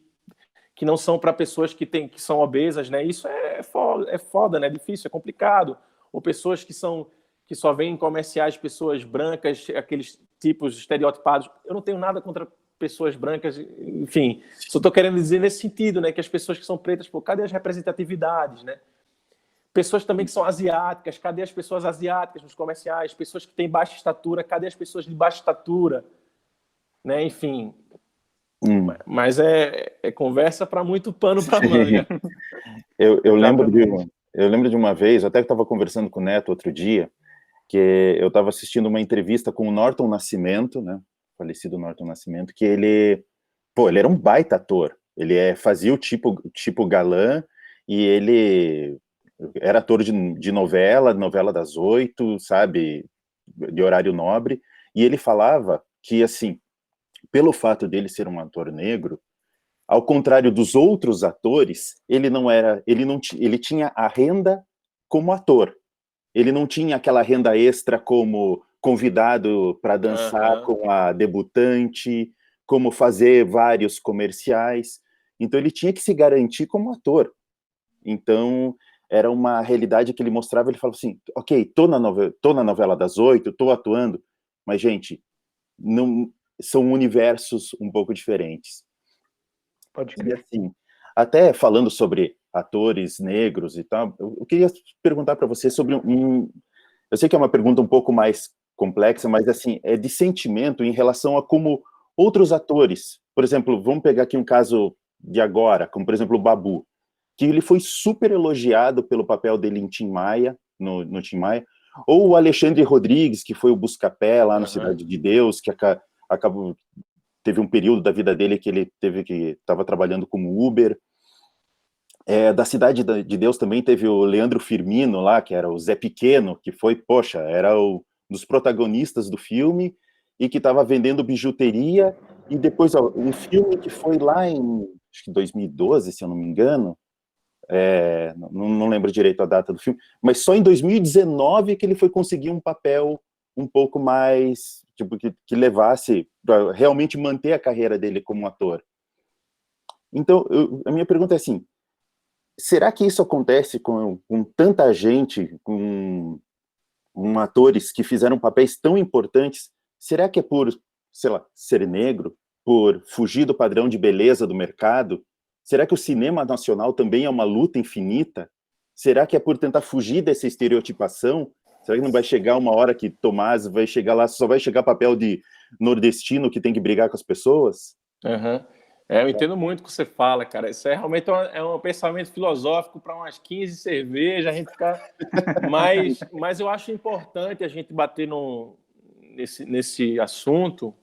não são para pessoas que são obesas, né? Isso é foda, né? É difícil, é complicado. Ou pessoas que só veem em comerciais pessoas brancas, aqueles tipos estereotipados. Eu não tenho nada contra pessoas brancas, enfim, só estou querendo dizer nesse sentido, né, que as pessoas que são pretas, pô, cadê as representatividades, né? Pessoas também que são asiáticas, cadê as pessoas asiáticas nos comerciais? Pessoas que têm baixa estatura, cadê as pessoas de baixa estatura? Né? Enfim, Mas é conversa para muito pano para manga. Eu lembro de uma vez, até que estava conversando com o Neto outro dia, que eu estava assistindo uma entrevista com o Norton Nascimento, né, falecido Norton Nascimento, que ele era um baita ator, ele fazia o tipo galã, e ele era ator de novela das 8, sabe, de horário nobre, e ele falava que, assim, pelo fato dele ser um ator negro, ao contrário dos outros atores, ele tinha a renda como ator. Ele não tinha aquela renda extra como convidado para dançar com a debutante, como fazer vários comerciais. Então ele tinha que se garantir como ator. Então era uma realidade que ele mostrava, ele falava assim, ok, tô na novela das 8, tô atuando, mas, gente, não, são universos um pouco diferentes. Pode E crer. assim, até falando sobre atores negros e tal, eu queria perguntar para você sobre eu sei que é uma pergunta um pouco mais complexa, mas assim, é de sentimento em relação a como outros atores, por exemplo, vamos pegar aqui um caso de agora, como por exemplo o Babu, que ele foi super elogiado pelo papel dele em Tim Maia, no Tim Maia, ou o Alexandre Rodrigues, que foi o Buscapé lá no Cidade de Deus, que acabou, teve um período da vida dele que ele estava trabalhando como Uber. Da Cidade de Deus também teve o Leandro Firmino lá, que era o Zé Pequeno, que foi, poxa, era um dos protagonistas do filme e que estava vendendo bijuteria, e depois um filme que foi lá em acho que 2012, se eu não me engano, não lembro direito a data do filme, mas só em 2019 que ele foi conseguir um papel um pouco mais, tipo, que levasse para realmente manter a carreira dele como ator. Então, a minha pergunta é assim, será que isso acontece com tanta gente, com atores que fizeram papéis tão importantes? Será que é por, sei lá, ser negro? Por fugir do padrão de beleza do mercado? Será que o cinema nacional também é uma luta infinita? Será que é por tentar fugir dessa estereotipação? Será que não vai chegar uma hora que Tomás vai chegar lá, só vai chegar papel de nordestino que tem que brigar com as pessoas? Eu entendo muito o que você fala, cara. Isso é realmente um pensamento filosófico para umas 15 cervejas, a gente ficar... mas eu acho importante a gente bater nesse assunto,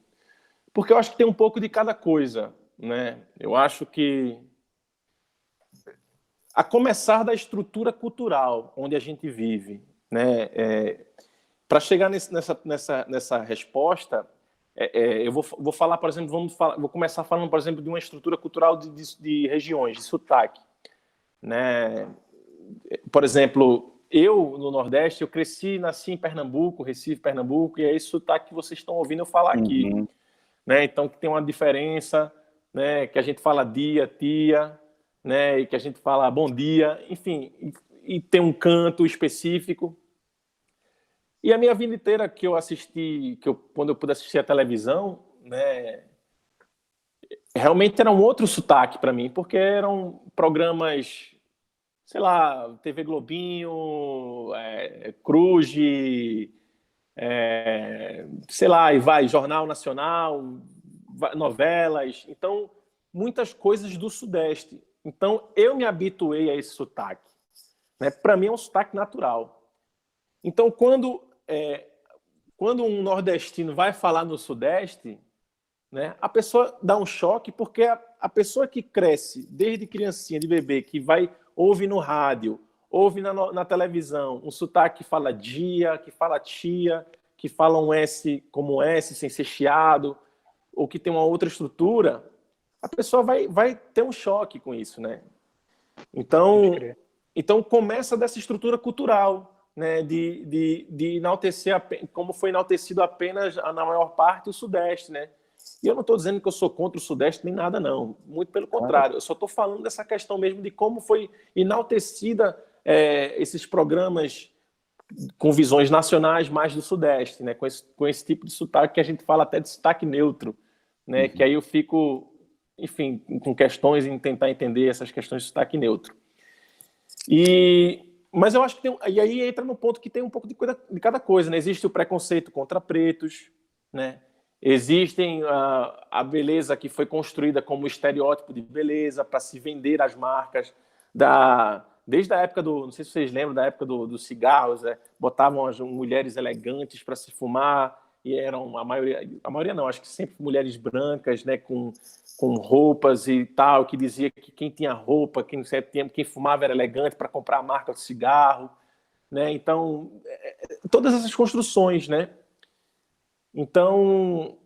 porque eu acho que tem um pouco de cada coisa, né? Eu acho que, a começar da estrutura cultural onde a gente vive, né? Para chegar nessa resposta, eu vou falar, por exemplo, vou começar falando, por exemplo, de uma estrutura cultural de regiões, de sotaque, né? Por exemplo, eu, no Nordeste, eu nasci em Pernambuco, Recife, Pernambuco, e é esse sotaque que vocês estão ouvindo eu falar aqui, né? Então, que tem uma diferença, né? Que a gente fala dia, tia, né? E que a gente fala bom dia, enfim, e tem um canto específico. E a minha vida inteira que eu assisti, quando eu pude assistir a televisão, né, realmente era um outro sotaque para mim, porque eram programas, sei lá, TV Globinho, Cruz, sei lá, e vai, Jornal Nacional, novelas, então, muitas coisas do Sudeste. Então, eu me habituei a esse sotaque, né? Para mim é um sotaque natural. Então, quando um nordestino vai falar no Sudeste, né, a pessoa dá um choque, porque a pessoa que cresce desde criancinha, de bebê, que ouve no rádio, ouve na televisão, um sotaque que fala dia, que fala tia, que fala um S como um S, sem ser chiado, ou que tem uma outra estrutura, a pessoa vai ter um choque com isso, né? Então começa dessa estrutura cultural, né, de enaltecer, como foi enaltecido apenas, na maior parte, o Sudeste, né? E eu não estou dizendo que eu sou contra o Sudeste nem nada, não. Muito pelo contrário. Eu só estou falando dessa questão mesmo de como foi enaltecida esses programas com visões nacionais mais do Sudeste, né? Com esse tipo de sotaque que a gente fala até de sotaque neutro, né? Que aí eu fico, enfim, com questões em tentar entender essas questões de sotaque neutro. Mas eu acho que e aí entra no ponto que tem um pouco de cada coisa, né? Existe o preconceito contra pretos, né? Existem a beleza que foi construída como estereótipo de beleza para se vender as marcas desde a época não sei se vocês lembram da época dos cigarros, botavam as mulheres elegantes para se fumar e eram a maioria não, acho que sempre mulheres brancas, né, com roupas e tal, que dizia que quem tinha roupa, quem fumava era elegante para comprar a marca do cigarro, né? Então, todas essas construções, né? Então,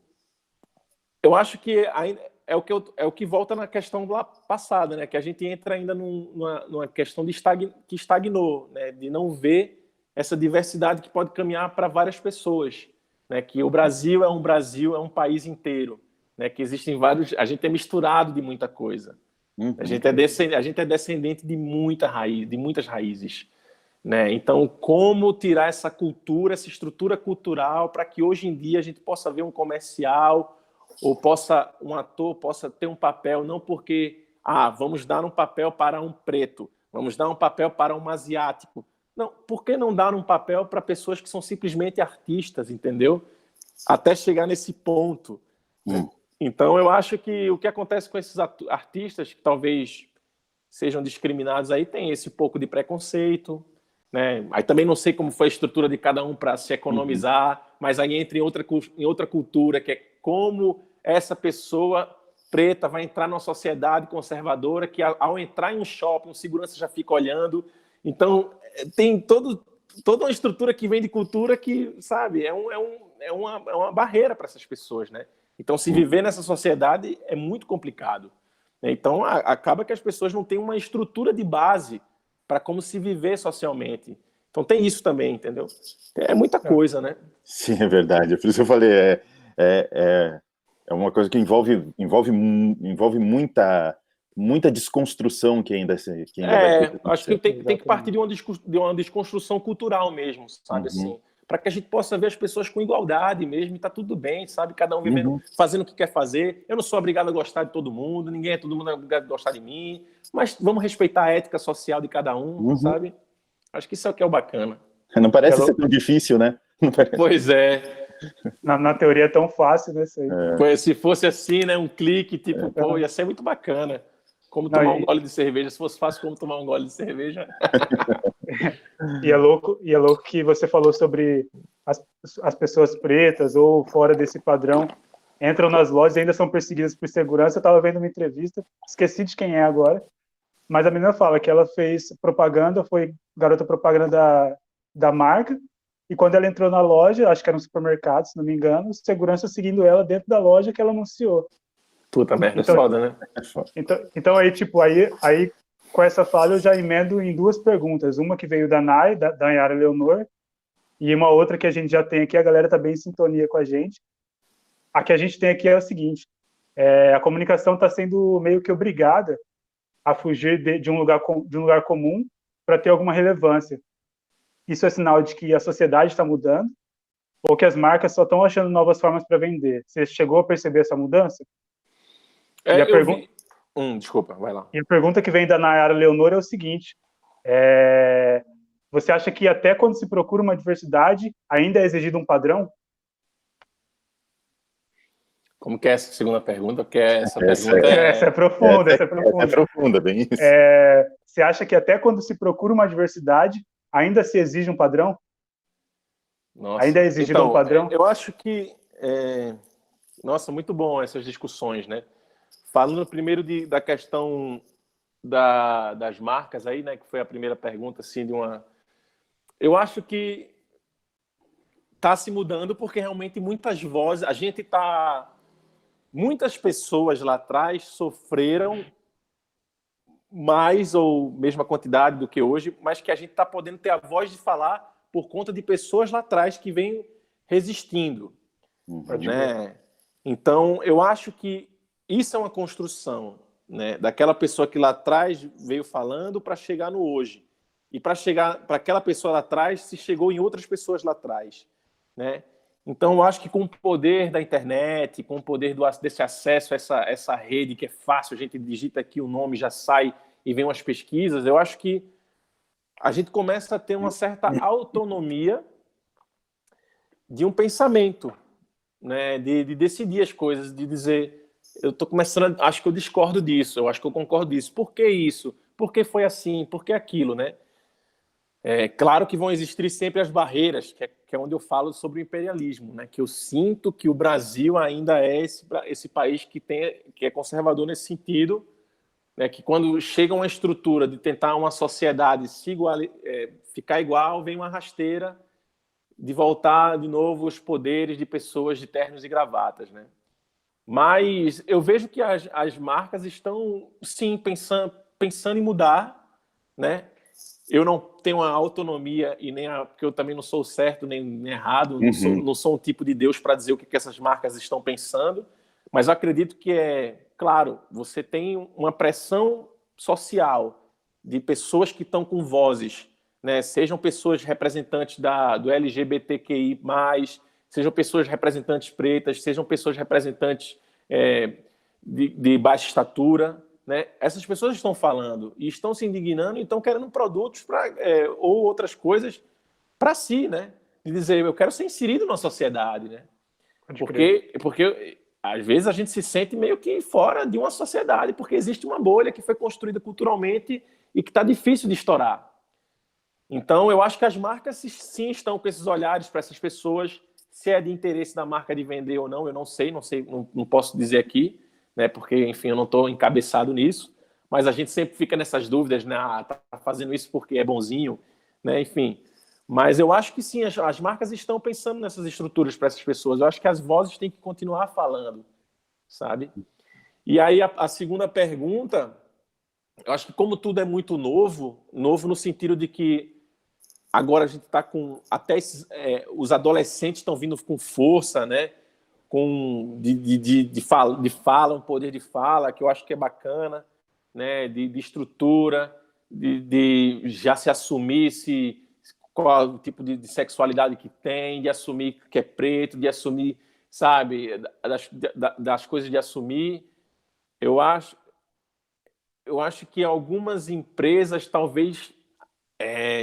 eu acho que é o que volta na questão lá passada, né? Que a gente entra ainda numa questão que estagnou, né? De não ver essa diversidade que pode caminhar para várias pessoas, né? Que o Brasil é um país inteiro, né? Que existem vários, a gente é misturado de muita coisa. A gente é descendente de muitas raízes, né? Então, como tirar essa cultura, essa estrutura cultural para que hoje em dia a gente possa ver um comercial ou um ator possa ter um papel, não porque vamos dar um papel para um preto, vamos dar um papel para um asiático. Não, por que não dar um papel para pessoas que são simplesmente artistas, entendeu? Até chegar nesse ponto. Então, eu acho que o que acontece com esses artistas que talvez sejam discriminados aí tem esse pouco de preconceito, né? Aí também não sei como foi a estrutura de cada um para se economizar, mas aí entra em outra cultura, que é como essa pessoa preta vai entrar numa sociedade conservadora que, ao entrar em um shopping, o segurança já fica olhando. Então, tem toda uma estrutura que vem de cultura que, sabe, é uma barreira para essas pessoas, né? Então, se viver nessa sociedade é muito complicado. Então, acaba que as pessoas não têm uma estrutura de base para como se viver socialmente. Então, tem isso também, entendeu? É muita coisa, né? Sim, é verdade. Por isso eu falei, é uma coisa que envolve muita desconstrução que ainda vai ter. Acho que tem que partir de uma desconstrução cultural mesmo, sabe? Assim, para que a gente possa ver as pessoas com igualdade mesmo, e tá tudo bem, sabe? Cada um vivendo, fazendo o que quer fazer. Eu não sou obrigado a gostar de todo mundo é obrigado a gostar de mim, mas vamos respeitar a ética social de cada um, sabe? Acho que isso é o que é o bacana. Não parece ser tão difícil, né? Pois é. Na teoria é tão fácil, né? Pois, se fosse assim, né? Um clique, tipo, pô, ia ser muito bacana. Como tomar um gole de cerveja. Se fosse fácil como tomar um gole de cerveja. E é louco que você falou sobre as pessoas pretas ou fora desse padrão entram nas lojas e ainda são perseguidas por segurança. Eu estava vendo uma entrevista, esqueci de quem é agora, mas a menina fala que ela fez propaganda, foi garota propaganda da marca, e quando ela entrou na loja, acho que era um supermercado, se não me engano, segurança seguindo ela dentro da loja que ela anunciou. Puta merda, então, é foda, né? Então aí, tipo, aí com essa fala eu já emendo em duas perguntas. Uma que veio da Nai, da Nayara Leonor, e uma outra que a gente já tem aqui, a galera tá bem em sintonia com a gente. A que a gente tem aqui é o seguinte, a comunicação está sendo meio que obrigada a fugir de um lugar comum para ter alguma relevância. Isso é sinal de que a sociedade está mudando ou que as marcas só estão achando novas formas para vender? Você chegou a perceber essa mudança? Desculpa, vai lá. E a pergunta que vem da Nayara Leonor é o seguinte, você acha que até quando se procura uma diversidade, ainda é exigido um padrão? Como que é essa segunda pergunta? Porque essa é profunda. Essa é profunda, bem isso. Você acha que até quando se procura uma diversidade, ainda se exige um padrão? Nossa. Ainda é exigido um padrão? Eu acho que... Nossa, muito bom essas discussões, né? Falando primeiro da questão das marcas aí, né? Que foi a primeira pergunta, assim, Eu acho que está se mudando porque realmente muitas vozes... Muitas pessoas lá atrás sofreram mais ou mesma quantidade do que hoje, mas que a gente está podendo ter a voz de falar por conta de pessoas lá atrás que vêm resistindo. Né? Então, eu acho que isso é uma construção, né? Daquela pessoa que lá atrás veio falando para chegar no hoje. E para chegar para aquela pessoa lá atrás, se chegou em outras pessoas lá atrás. Né? Então, eu acho que com o poder da internet, com o poder desse acesso a essa rede que é fácil, a gente digita aqui o nome, já sai e vem umas pesquisas, eu acho que a gente começa a ter uma certa autonomia de um pensamento, né, de decidir as coisas, de dizer, eu estou começando, acho que eu discordo disso, eu acho que eu concordo disso. Por que isso? Por que foi assim? Por que aquilo, né? É claro que vão existir sempre as barreiras, que é onde eu falo sobre o imperialismo, né? Que eu sinto que o Brasil ainda é esse país que é conservador nesse sentido, né? Que quando chega uma estrutura de tentar uma sociedade ficar igual, vem uma rasteira de voltar de novo os poderes de pessoas de ternos e gravatas, né? Mas eu vejo que as marcas estão, sim, pensando em mudar, né? Eu não tenho a autonomia e porque eu também não sou certo nem errado, não sou um tipo de Deus para dizer o que essas marcas estão pensando, mas eu acredito que claro, você tem uma pressão social de pessoas que estão com vozes, né? Sejam pessoas representantes do LGBTQI+, sejam pessoas representantes pretas, sejam pessoas representantes de baixa estatura, né? Essas pessoas estão falando e estão se indignando e estão querendo produtos ou outras coisas para si, né? De dizer, eu quero ser inserido na sociedade, né? Porque às vezes a gente se sente meio que fora de uma sociedade, porque existe uma bolha que foi construída culturalmente e que está difícil de estourar. Então, eu acho que as marcas sim estão com esses olhares para essas pessoas. Se é de interesse da marca de vender ou não, eu não sei, não posso dizer aqui, né? Porque, enfim, eu não estou encabeçado nisso. Mas a gente sempre fica nessas dúvidas, né? Tá fazendo isso porque é bonzinho, né? Enfim. Mas eu acho que sim, as marcas estão pensando nessas estruturas para essas pessoas. Eu acho que as vozes têm que continuar falando, sabe? E aí a segunda pergunta, eu acho que como tudo é muito novo no sentido de que agora a gente está com até os adolescentes estão vindo com força, né? Com de fala, um poder de fala que eu acho que é bacana, né? De estrutura, de já se assumir qual o tipo de sexualidade que tem, de assumir que é preto, de assumir, sabe, das coisas de assumir. Eu acho que algumas empresas talvez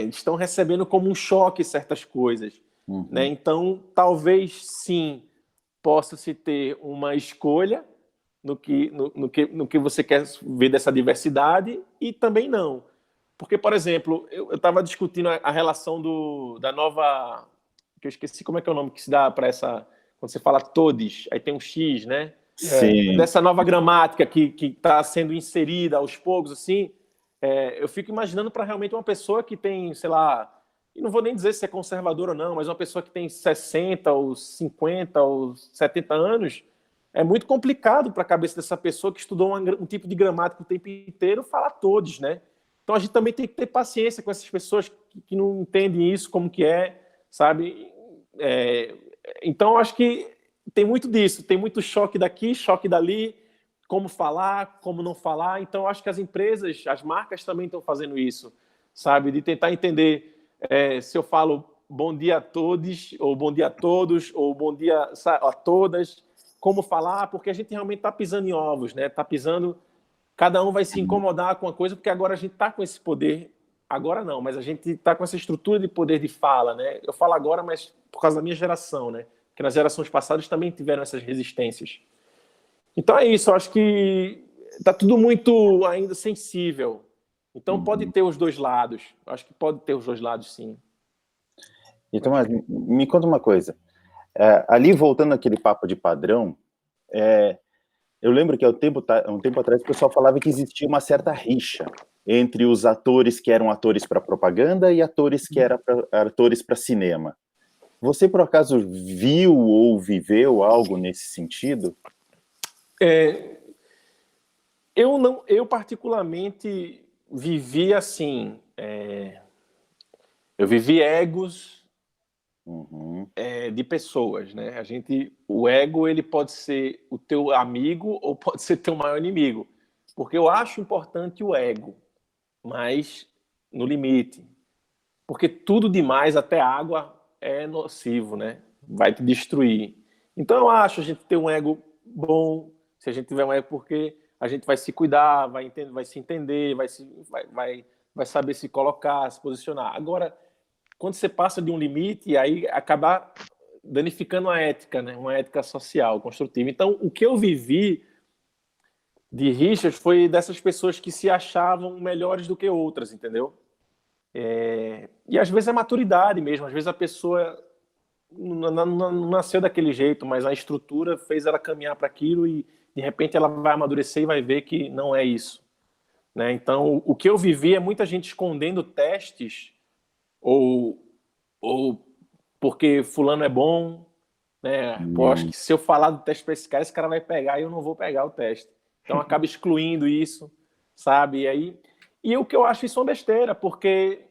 estão recebendo como um choque certas coisas, né? Então, talvez sim possa se ter uma escolha no que você quer ver dessa diversidade e também não. Porque, por exemplo, eu estava discutindo a relação da nova, que eu esqueci como é que é o nome que se dá para essa, quando você fala todes, aí tem um X, né? Sim. Dessa nova gramática que está sendo inserida aos poucos, assim, eu fico imaginando para realmente uma pessoa que tem, sei lá, e não vou nem dizer se é conservador ou não, mas uma pessoa que tem 60 ou 50 ou 70 anos, é muito complicado para a cabeça dessa pessoa que estudou um tipo de gramática o tempo inteiro falar todos, né? Então a gente também tem que ter paciência com essas pessoas que não entendem isso como que sabe? Então eu acho que tem muito disso, tem muito choque daqui, choque dali, como falar, como não falar. Então, eu acho que as empresas, as marcas também estão fazendo isso, sabe? De tentar entender se eu falo bom dia a todos, ou bom dia a todos, ou bom dia a todas, como falar, porque a gente realmente está pisando em ovos, né? Está pisando, cada um vai se incomodar com a coisa, porque agora a gente está com esse poder, agora não, mas a gente está com essa estrutura de poder de fala, né? Eu falo agora, mas por causa da minha geração, né? Porque nas gerações passadas também tiveram essas resistências. Então é isso, eu acho que está tudo muito ainda sensível. Então pode ter os dois lados. Eu acho que pode ter os dois lados, sim. Então, me conta uma coisa. Ali, voltando àquele papo de padrão, eu lembro que há um tempo atrás o pessoal falava que existia uma certa rixa entre os atores que eram atores para propaganda e atores que eram atores para cinema. Você, por acaso, viu ou viveu algo nesse sentido? Eu particularmente vivi assim, eu vivi egos de pessoas, né? O ego ele pode ser o teu amigo ou pode ser teu maior inimigo, porque eu acho importante o ego, mas no limite, porque tudo demais, até água, é nocivo, né? Vai te destruir. Então eu acho a gente ter um ego bom, se a gente tiver um ego, porque a gente vai se cuidar, vai se entender, vai saber se colocar, se posicionar. Agora, quando você passa de um limite, aí acabar danificando a ética, né? Uma ética social, construtiva. Então, o que eu vivi de rixas foi dessas pessoas que se achavam melhores do que outras, entendeu? E às vezes é maturidade mesmo, às vezes a pessoa não nasceu daquele jeito, mas a estrutura fez ela caminhar para aquilo e de repente ela vai amadurecer e vai ver que não é isso, né? Então, o que eu vivi é muita gente escondendo testes ou porque fulano é bom, né? Pô, acho que se eu falar do teste para esse cara vai pegar e eu não vou pegar o teste. Então acaba excluindo isso, sabe? E o que eu acho isso uma besteira, porque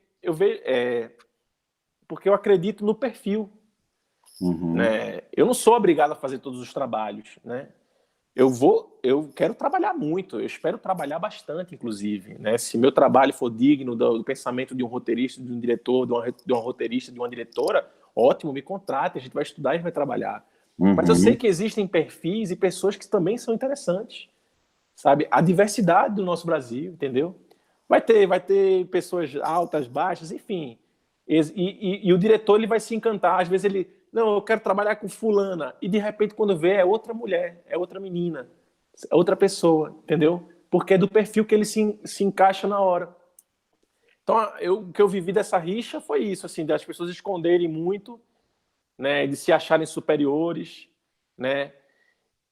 porque eu acredito no perfil. Né? Eu não sou obrigado a fazer todos os trabalhos, né? Eu quero trabalhar muito, eu espero trabalhar bastante, inclusive, né? Se meu trabalho for digno do pensamento de um roteirista, de um diretor, de uma roteirista, de uma diretora, ótimo, me contrate, a gente vai estudar e vai trabalhar. Mas eu sei que existem perfis e pessoas que também são interessantes, sabe? A diversidade do nosso Brasil, entendeu? Vai ter pessoas altas, baixas, enfim. E o diretor ele vai se encantar, às vezes ele não, eu quero trabalhar com fulana. E de repente, quando vê, é outra mulher, é outra menina, é outra pessoa, entendeu? Porque é do perfil que ele se encaixa na hora. Então, o que eu vivi dessa rixa foi isso, assim, das pessoas esconderem muito, né, de se acharem superiores, né?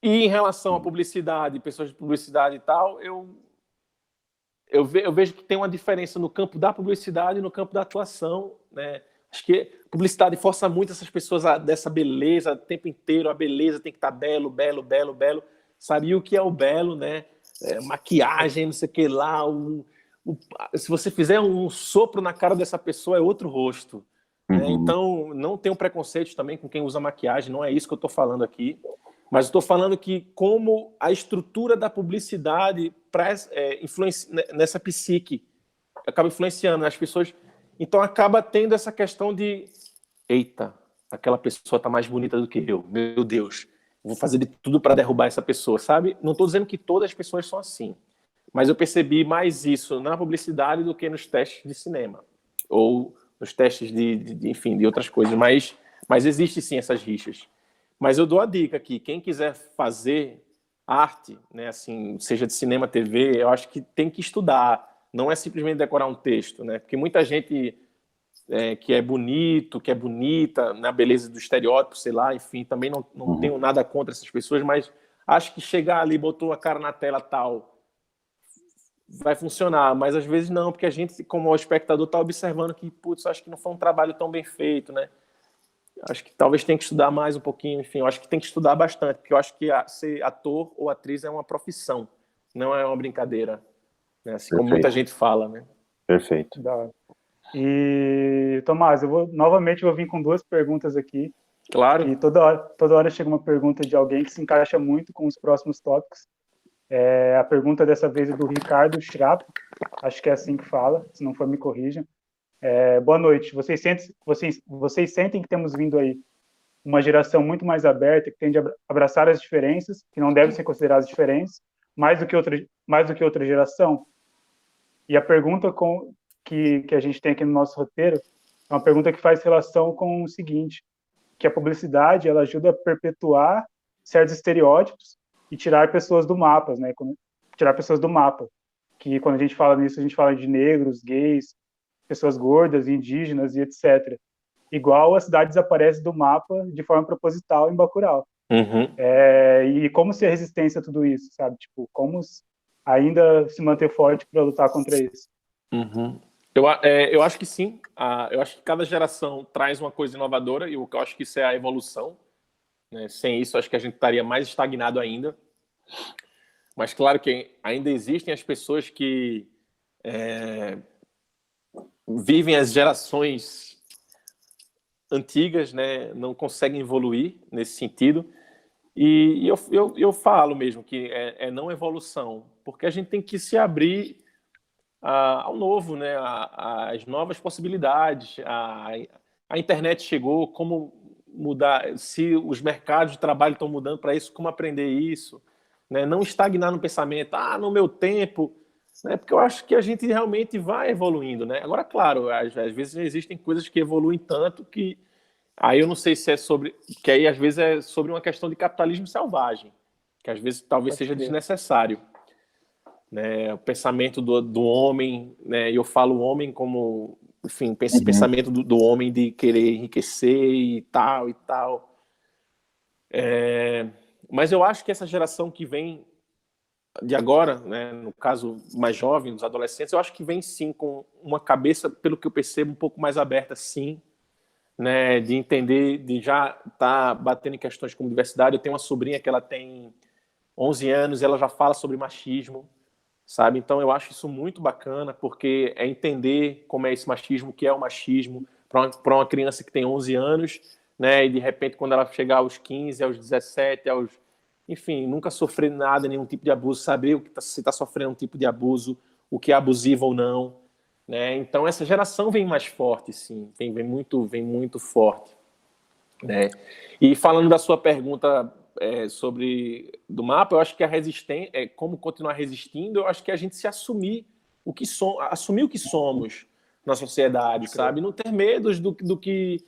E em relação à publicidade, pessoas de publicidade e tal, eu vejo que tem uma diferença no campo da publicidade e no campo da atuação, né? Acho que a publicidade força muito essas pessoas dessa beleza o tempo inteiro, a beleza tem que estar belo, belo, belo, belo. Sabe o que é o belo, né? Maquiagem, não sei o que lá. Se você fizer um sopro na cara dessa pessoa, é outro rosto. Né? Então, não tenho preconceito também com quem usa maquiagem, não é isso que eu estou falando aqui. Mas estou falando que como a estrutura da publicidade influencia nessa psique, acaba influenciando as pessoas. Então acaba tendo essa questão de eita, aquela pessoa está mais bonita do que eu, meu Deus, vou fazer de tudo para derrubar essa pessoa, sabe? Não estou dizendo que todas as pessoas são assim, mas eu percebi mais isso na publicidade do que nos testes de cinema ou nos testes enfim, de outras coisas, mas existe sim essas rixas. Mas eu dou a dica aqui, quem quiser fazer arte, né, assim, seja de cinema, TV, eu acho que tem que estudar, não é simplesmente decorar um texto, né? Porque muita gente que é bonito, que é bonita, na beleza do estereótipo, sei lá, enfim, também não tenho nada contra essas pessoas, mas acho que chegar ali, botou a cara na tela tal, vai funcionar, mas às vezes não, porque a gente, como espectador, está observando que, putz, acho que não foi um trabalho tão bem feito, né? Acho que talvez tenha que estudar mais um pouquinho, enfim, eu acho que tem que estudar bastante, porque eu acho que ser ator ou atriz é uma profissão, não é uma brincadeira, né? Assim como muita gente fala, né? Perfeito. E, Tomás, novamente vou vir com duas perguntas aqui. Claro. E toda hora chega uma pergunta de alguém que se encaixa muito com os próximos tópicos. A pergunta dessa vez é do Ricardo Schrapp, acho que é assim que fala, se não for me corrijam. Boa noite. Vocês sentem que temos vindo aí uma geração muito mais aberta, que tende a abraçar as diferenças, que não devem ser consideradas diferentes, mais do que outra geração? E a pergunta que a gente tem aqui no nosso roteiro é uma pergunta que faz relação com o seguinte, que a publicidade ela ajuda a perpetuar certos estereótipos e tirar pessoas do mapa, né? Tirar pessoas do mapa. Que quando a gente fala nisso, a gente fala de negros, gays, pessoas gordas, indígenas e etc. Igual a cidade desaparece do mapa de forma proposital em Bacurau. E como ser resistência a tudo isso, sabe? Tipo, como ainda se manter forte para lutar contra isso? Eu acho que sim. Eu acho que cada geração traz uma coisa inovadora e eu acho que isso é a evolução. Né? Sem isso, acho que a gente estaria mais estagnado ainda. Mas claro que ainda existem as pessoas que vivem as gerações antigas, né? Não conseguem evoluir nesse sentido. E eu falo mesmo que é não evolução, porque a gente tem que se abrir ao novo, né? Às novas possibilidades. A internet chegou, como mudar, se os mercados de trabalho estão mudando para isso, como aprender isso, né? Não estagnar no pensamento, no meu tempo, né? Porque eu acho que a gente realmente vai evoluindo, né? Agora, claro, às vezes existem coisas que evoluem tanto que Aí eu não sei se é sobre... Que aí, às vezes, é sobre uma questão de capitalismo selvagem, que às vezes talvez seja desnecessário. Né? O pensamento do homem, né? E eu falo homem como... Enfim, pensamento do homem de querer enriquecer e tal, e tal. Mas eu acho que essa geração que vem de agora, né, no caso mais jovem, dos adolescentes, eu acho que vem sim com uma cabeça, pelo que eu percebo, um pouco mais aberta, sim, né, de entender, de já estar batendo em questões como diversidade. Eu tenho uma sobrinha que ela tem 11 anos e ela já fala sobre machismo, sabe? Então eu acho isso muito bacana, porque é entender como é esse machismo, o que é o machismo, para uma criança que tem 11 anos, né, e de repente quando ela chegar aos 15, aos 17, enfim, nunca sofrer nada, nenhum tipo de abuso, saber o que se está sofrendo um tipo de abuso, o que é abusivo ou não, né? Então essa geração vem mais forte, sim, vem muito forte, né? E falando da sua pergunta sobre do mapa, eu acho que a resistência, como continuar resistindo, eu acho que a gente se assumir assumir o que somos na sociedade, sabe? Não ter medos do que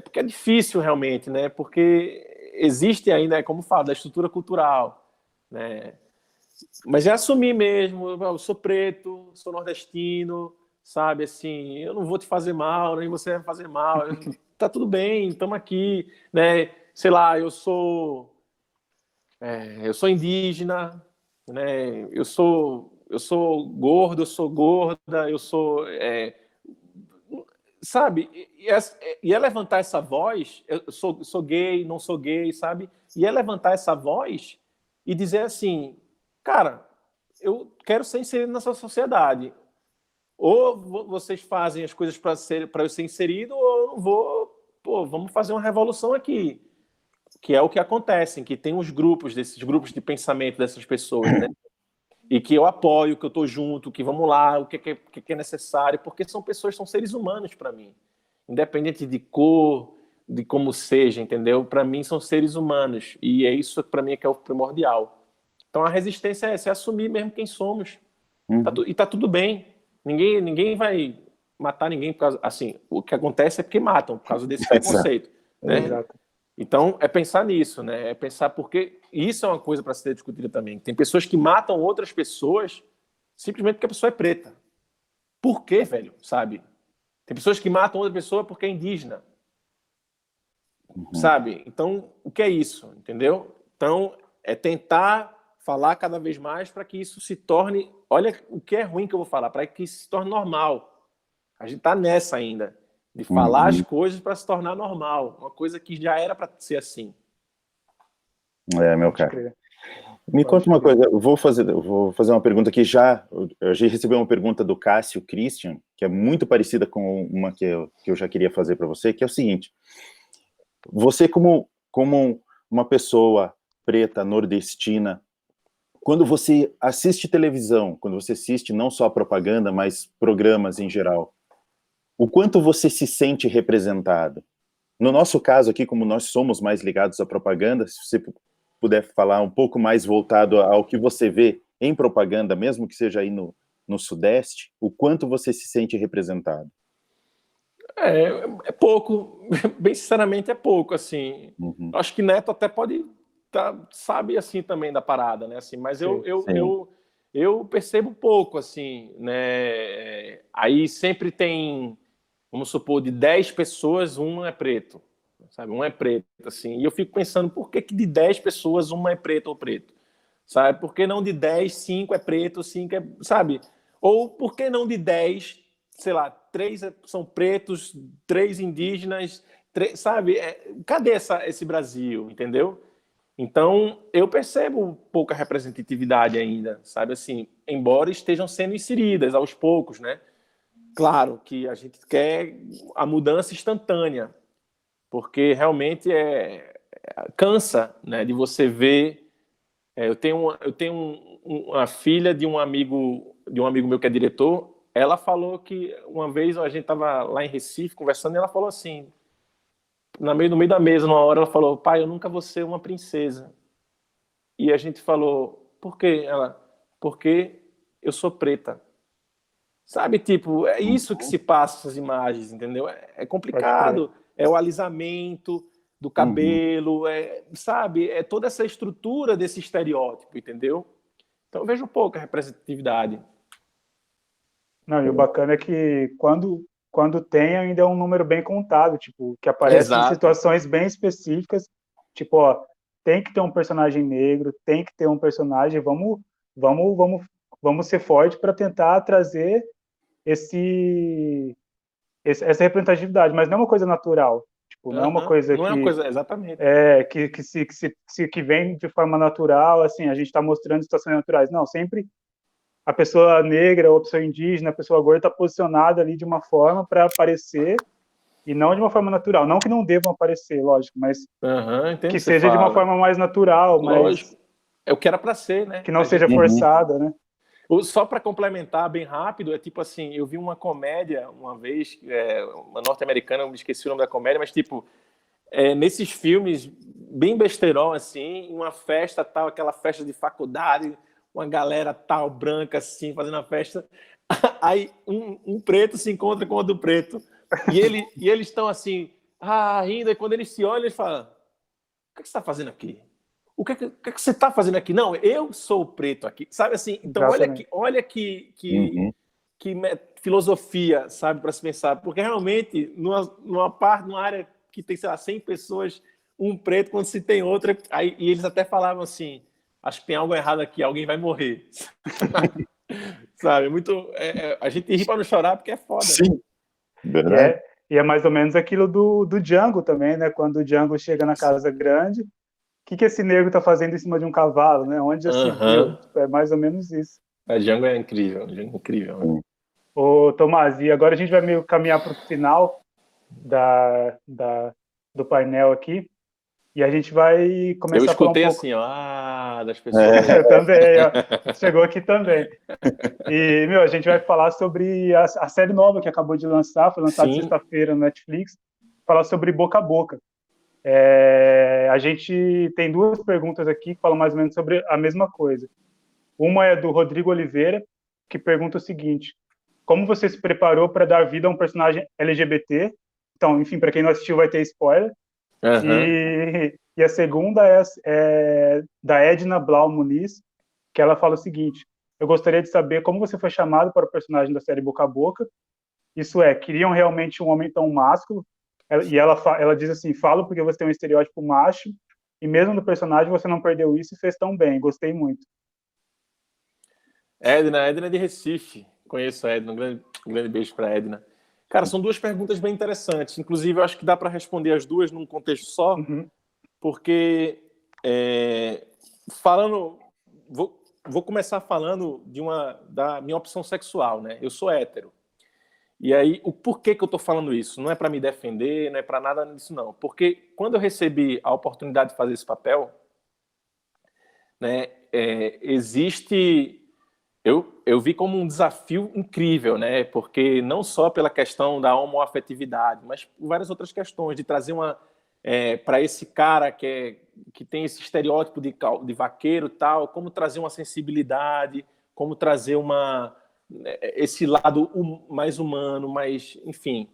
porque é difícil realmente, né? Porque existe ainda, como falo, da estrutura cultural, né? Mas é assumir mesmo, eu sou preto, sou nordestino, sabe, assim, eu não vou te fazer mal, nem você vai fazer mal, tá tudo bem, estamos aqui, né? Sei lá, eu sou indígena, né? Eu sou gordo, eu sou gorda, eu sou sabe? E é levantar essa voz, eu sou gay, não sou gay, sabe? E é levantar essa voz e dizer assim, cara, eu quero ser inserido nessa sociedade. Ou vocês fazem as coisas para eu ser inserido, ou eu não vou. Pô, vamos fazer uma revolução aqui. Que é o que acontece, que tem os grupos, desses grupos de pensamento dessas pessoas, né? E que eu apoio, que eu estou junto, que vamos lá, o que é necessário, porque são pessoas, são seres humanos para mim. Independente de cor, de como seja, entendeu? Para mim são seres humanos. E é isso para mim que é o primordial. Então a resistência é assumir mesmo quem somos. E tá tudo bem. Ninguém vai matar ninguém por causa... Assim, o que acontece é porque matam, por causa desse preconceito. Né? Exato. Então, é pensar nisso, né? É pensar porque isso é uma coisa para ser discutida também. Tem pessoas que matam outras pessoas simplesmente porque a pessoa é preta. Por quê, velho? Sabe? Tem pessoas que matam outra pessoa porque é indígena. Sabe? Então, o que é isso? Entendeu? Então, é tentar falar cada vez mais para que isso se torne... Olha o que é ruim que eu vou falar, para que isso se torne normal. A gente está nessa ainda, de falar as coisas para se tornar normal. Uma coisa que já era para ser assim. Meu cara. Me conta uma coisa, eu vou fazer uma pergunta que eu já recebi uma pergunta do Cássio Christian, que é muito parecida com uma que eu já queria fazer para você, que é o seguinte: você como uma pessoa preta, nordestina, quando você assiste televisão, quando você assiste não só a propaganda, mas programas em geral, o quanto você se sente representado? No nosso caso aqui, como nós somos mais ligados à propaganda, se você puder falar um pouco mais voltado ao que você vê em propaganda, mesmo que seja aí no Sudeste, o quanto você se sente representado? É pouco, bem sinceramente é pouco, assim. Acho que Neto até pode sabe assim também da parada, né? Assim, mas eu percebo pouco, assim, né? Aí sempre tem, vamos supor, de 10 pessoas, um é preto, sabe? Um é preto, assim. E eu fico pensando, por que de 10 pessoas, uma é preto ou preto? Sabe? Por que não de 10, 5 é preto, 5 é... Sabe? Ou por que não de 10, sei lá, 3 são pretos, 3 indígenas, 3, sabe? Cadê esse Brasil, entendeu? Então, eu percebo pouca representatividade ainda, sabe? Assim, embora estejam sendo inseridas aos poucos, né? Claro que a gente quer a mudança instantânea, porque realmente cansa, né, de você ver. Eu tenho uma filha de um amigo meu que é diretor. Ela falou que uma vez a gente estava lá em Recife conversando e ela falou assim, no meio da mesa, numa hora, ela falou: pai, eu nunca vou ser uma princesa. E a gente falou: por quê? Ela: porque eu sou preta. Sabe, tipo, é isso que se passa essas imagens, entendeu? É complicado. é o alisamento do cabelo, sabe? É toda essa estrutura desse estereótipo, entendeu? Então eu vejo pouca representatividade. Não, e o bacana é que quando tem, ainda é um número bem contado, tipo, que aparece em situações bem específicas, tipo, ó, tem que ter um personagem negro, tem que ter um personagem, vamos ser fortes para tentar trazer essa representatividade, mas não é uma coisa natural, tipo, não é uma coisa não é uma coisa, exatamente. Que vem de forma natural, assim, a gente está mostrando situações naturais, não, sempre a pessoa negra, ou a pessoa indígena, a pessoa gorda está posicionada ali de uma forma para aparecer, e não de uma forma natural. Não que não devam aparecer, lógico, mas que seja de uma forma mais natural, lógico. É o que era para ser, né? Que não seja forçada, né? Só para complementar bem rápido, é tipo assim, eu vi uma comédia uma vez, uma norte-americana, eu me esqueci o nome da comédia, mas tipo, nesses filmes bem besteirão, assim, uma festa tal, aquela festa de faculdade, uma galera tal, branca, assim, fazendo a festa. Aí um preto se encontra com outro preto. E eles estão assim, rindo. E quando eles se olham, eles falam: o que você está fazendo aqui? O que é que você está fazendo aqui? Não, eu sou o preto aqui. Sabe assim? Então, olha que filosofia, sabe, para se pensar. Porque realmente, numa área que tem, sei lá, 100 pessoas, um preto, quando se tem outra. E eles até falavam assim: acho que tem algo errado aqui, alguém vai morrer. Sabe? A gente ri para não chorar porque é foda. Sim, verdade. E é mais ou menos aquilo do Django também, né? Quando o Django chega na casa grande, o que esse negro tá fazendo em cima de um cavalo, né? Onde já se viu? É mais ou menos isso. A Django é incrível, Django é incrível. Né? Ô, Tomás, e agora a gente vai meio caminhar para o final do painel aqui. E a gente vai começar a falar um pouco... assim, das pessoas. Eu também, ó. Chegou aqui também. E, a gente vai falar sobre a série nova que acabou de lançar, foi lançada sexta-feira no Netflix, falar sobre Boca a Boca. A gente tem duas perguntas aqui que falam mais ou menos sobre a mesma coisa. Uma é do Rodrigo Oliveira, que pergunta o seguinte: como você se preparou para dar vida a um personagem LGBT? Então, enfim, para quem não assistiu vai ter spoiler. E a segunda é da Edna Blau Muniz, que ela fala o seguinte: eu gostaria de saber como você foi chamado para o personagem da série Boca a Boca. Isso é, queriam realmente um homem tão másculo? E ela diz assim: falo porque você tem um estereótipo macho, e mesmo no personagem você não perdeu isso e fez tão bem, gostei muito. Edna é de Recife, conheço a Edna, um grande beijo para a Edna. Cara, são duas perguntas bem interessantes. Inclusive, eu acho que dá para responder as duas num contexto só, porque vou começar falando da minha opção sexual, né? Eu sou hétero. E aí, o porquê que eu estou falando isso? Não é para me defender, não é para nada disso, não. Porque quando eu recebi a oportunidade de fazer esse papel, né, existe... Eu vi como um desafio incrível, né? Porque não só pela questão da homoafetividade, mas por várias outras questões, de trazer para esse cara que tem esse estereótipo de vaqueiro e tal, como trazer uma sensibilidade, como trazer esse lado mais humano, mais, enfim.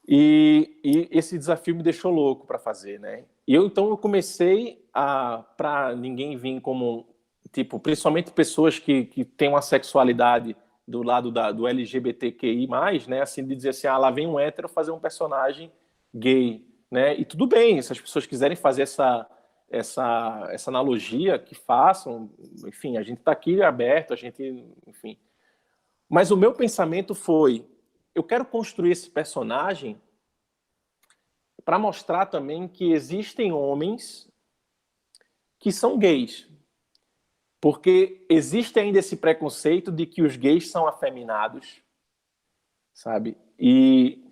E esse desafio me deixou louco para fazer, né? Então eu comecei para ninguém vir como... Tipo, principalmente pessoas que têm uma sexualidade do lado do LGBTQI+, né? Assim, de dizer assim, lá vem um hétero fazer um personagem gay, né? E tudo bem, se as pessoas quiserem fazer essa analogia, que façam. Enfim, a gente está aqui aberto, enfim. Mas o meu pensamento foi, eu quero construir esse personagem para mostrar também que existem homens que são gays. Porque existe ainda esse preconceito de que os gays são afeminados, sabe? E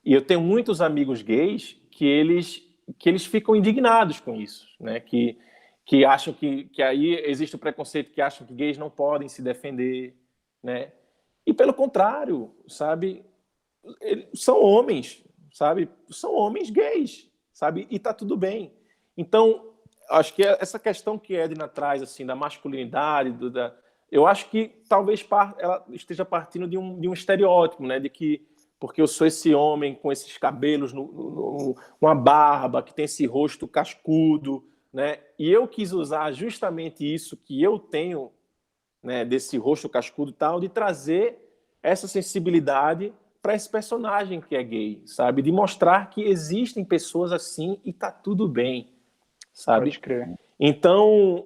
eu tenho muitos amigos gays que eles ficam indignados com isso, né? Que acham que aí existe o preconceito, que acham que gays não podem se defender, né? E pelo contrário, sabe? São homens, sabe? São homens gays, sabe? E tá tudo bem. Então, acho que essa questão que a Edna traz, assim, da masculinidade, eu acho que talvez ela esteja partindo de um estereótipo, né? De que porque eu sou esse homem com esses cabelos, uma barba, que tem esse rosto cascudo, né? E eu quis usar justamente isso que eu tenho, né, desse rosto cascudo e tal, de trazer essa sensibilidade para esse personagem que é gay, sabe? De mostrar que existem pessoas assim e tá tudo bem, sabe? Pode crer. Então,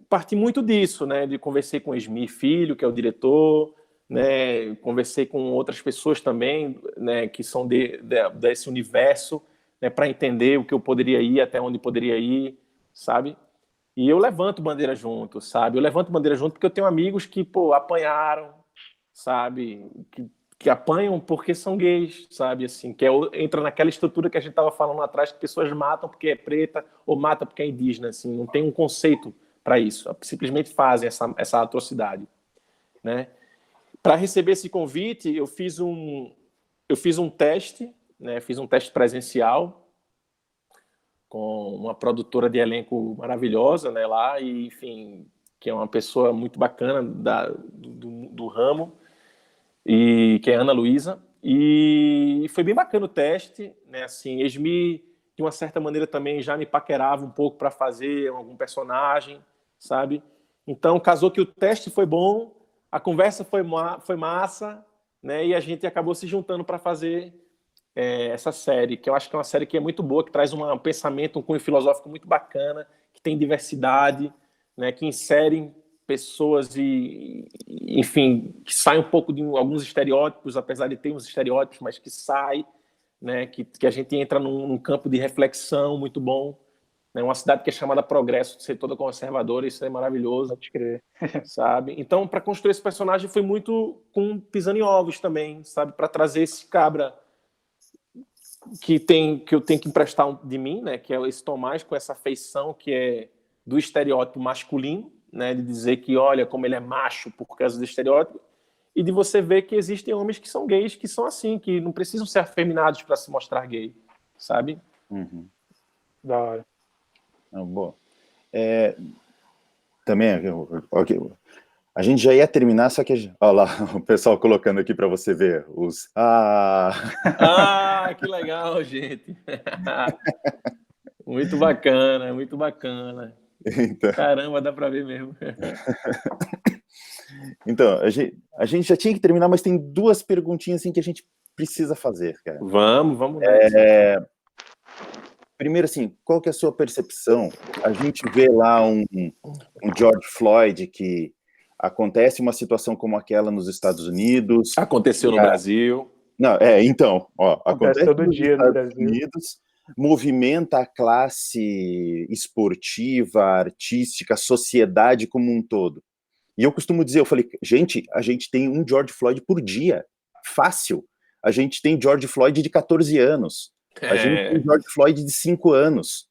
parti muito disso, né? De conversei com o Esmi Filho, que é o diretor, né? Conversei com outras pessoas também, né? Que são desse universo, né? Para entender o que eu poderia ir, até onde poderia ir, sabe? E eu levanto bandeira junto, sabe? Eu levanto bandeira junto porque eu tenho amigos que, pô, apanharam, sabe? Que apanham porque são gays, sabe? Assim, entra naquela estrutura que a gente estava falando lá atrás, que pessoas matam porque é preta ou matam porque é indígena, assim, não tem um conceito para isso, simplesmente fazem essa atrocidade, né? Para receber esse convite, eu fiz um teste, né? Fiz um teste presencial com uma produtora de elenco maravilhosa, né? Lá, e, enfim, que é uma pessoa muito bacana do ramo, e que é a Ana Luísa, e foi bem bacana o teste, né? Assim, Esmi, de uma certa maneira, também já me paquerava um pouco para fazer algum personagem, sabe? Então, casou que o teste foi bom, a conversa foi massa, né? E a gente acabou se juntando para fazer essa série, que eu acho que é uma série que é muito boa, que traz um pensamento, um cunho filosófico muito bacana, que tem diversidade, né? Que insere pessoas enfim, que sai um pouco de alguns estereótipos, apesar de ter uns estereótipos, mas que sai, né? Que a gente entra num campo de reflexão muito bom, né? Uma cidade que é chamada Progresso, de ser toda conservadora, isso é maravilhoso, Pode crer. sabe? Então, para construir esse personagem foi muito pisando em ovos também, sabe? Para trazer esse cabra que eu tenho que emprestar de mim, né? Que é esse Tomás com essa feição que é do estereótipo masculino, né? De dizer que olha como ele é macho por causa do estereótipo, e de você ver que existem homens que são gays, que são assim, que não precisam ser afeminados para se mostrar gay, sabe? Uhum. Da hora. Boa. Também, a gente já ia terminar, só que, olha lá, o pessoal colocando aqui para você ver os... Que legal, gente. Muito bacana, muito bacana. Então, Caramba, dá para ver mesmo. então a gente já tinha que terminar, mas tem duas perguntinhas assim, que a gente precisa fazer, cara. Vamos nessa. Primeiro, assim, qual que é a sua percepção? A gente vê lá um George Floyd, que acontece uma situação como aquela nos Estados Unidos. Aconteceu no Brasil. Não, então, acontece todo nos dia no Estados Brasil. Unidos, movimenta a classe esportiva, artística, a sociedade como um todo. E eu costumo dizer, eu falei, gente, a gente tem um George Floyd por dia, fácil. A gente tem George Floyd de 14 anos. A gente tem George Floyd de 5 anos,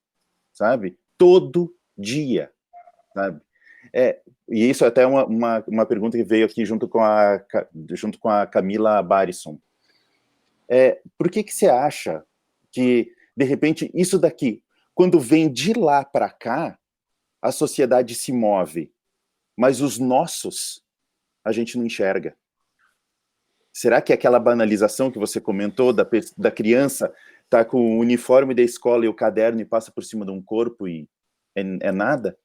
sabe? Todo dia, sabe? E isso até é uma pergunta que veio aqui junto com a Camila Barison. Por que você acha que, de repente, isso daqui, quando vem de lá para cá, a sociedade se move, mas os nossos, a gente não enxerga? Será que é aquela banalização que você comentou da criança tá com o uniforme da escola e o caderno e passa por cima de um corpo e é nada?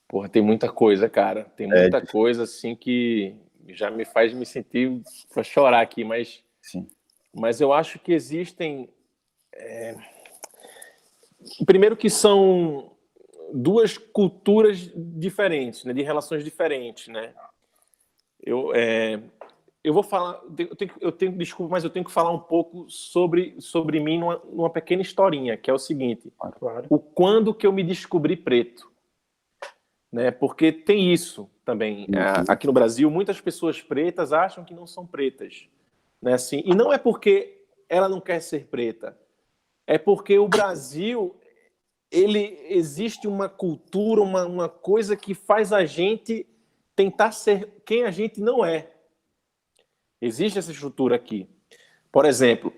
Porra, tem muita coisa, cara. Tem muita coisa, assim, que já me faz me sentir para chorar aqui, mas... Sim. Mas eu acho que existem... Primeiro que são duas culturas diferentes, né? De relações diferentes, né? Eu vou falar... Desculpa, mas eu tenho que falar um pouco sobre mim numa pequena historinha, que é o seguinte. Claro. O quando que eu me descobri preto. Né? Porque tem isso também. Aqui no Brasil, muitas pessoas pretas acham que não são pretas. Né? Assim, e não é porque ela não quer ser preta. É porque o Brasil, existe uma cultura, uma coisa que faz a gente tentar ser quem a gente não é. Existe essa estrutura aqui. Por exemplo,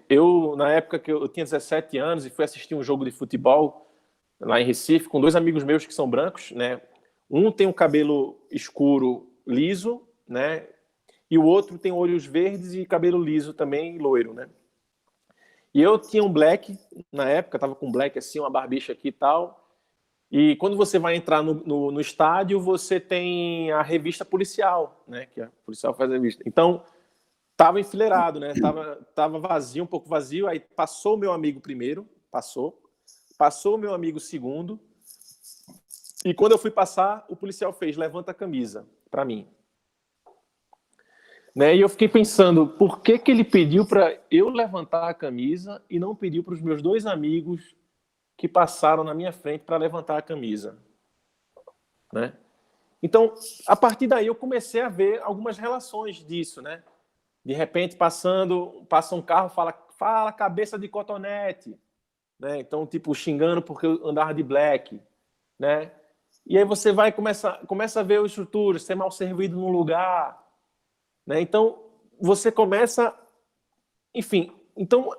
na época que eu tinha 17 anos e fui assistir um jogo de futebol lá em Recife com dois amigos meus que são brancos, né? Um tem um cabelo escuro, liso, né? e o outro tem olhos verdes e cabelo liso também, loiro, né? E eu tinha um black, na época, tava com um black assim, uma barbicha aqui e tal. E quando você vai entrar no estádio, você tem a revista policial, né? Que a policial faz a revista. Então, tava enfileirado, né? Tava vazio, um pouco vazio. Aí passou o meu amigo primeiro, passou o meu amigo segundo. E quando eu fui passar, o policial fez, levanta a camisa, para mim. Né? E eu fiquei pensando, por que ele pediu para eu levantar a camisa e não pediu para os meus 2 amigos que passaram na minha frente para levantar a camisa? Né? Então, a partir daí eu comecei a ver algumas relações disso, né? De repente, passa um carro, fala cabeça de cotonete, né? Então, tipo, xingando porque eu andava de black, né? E aí você vai começa a ver as estruturas, ser mal servido num lugar, né? Então, você começa... Enfim, então,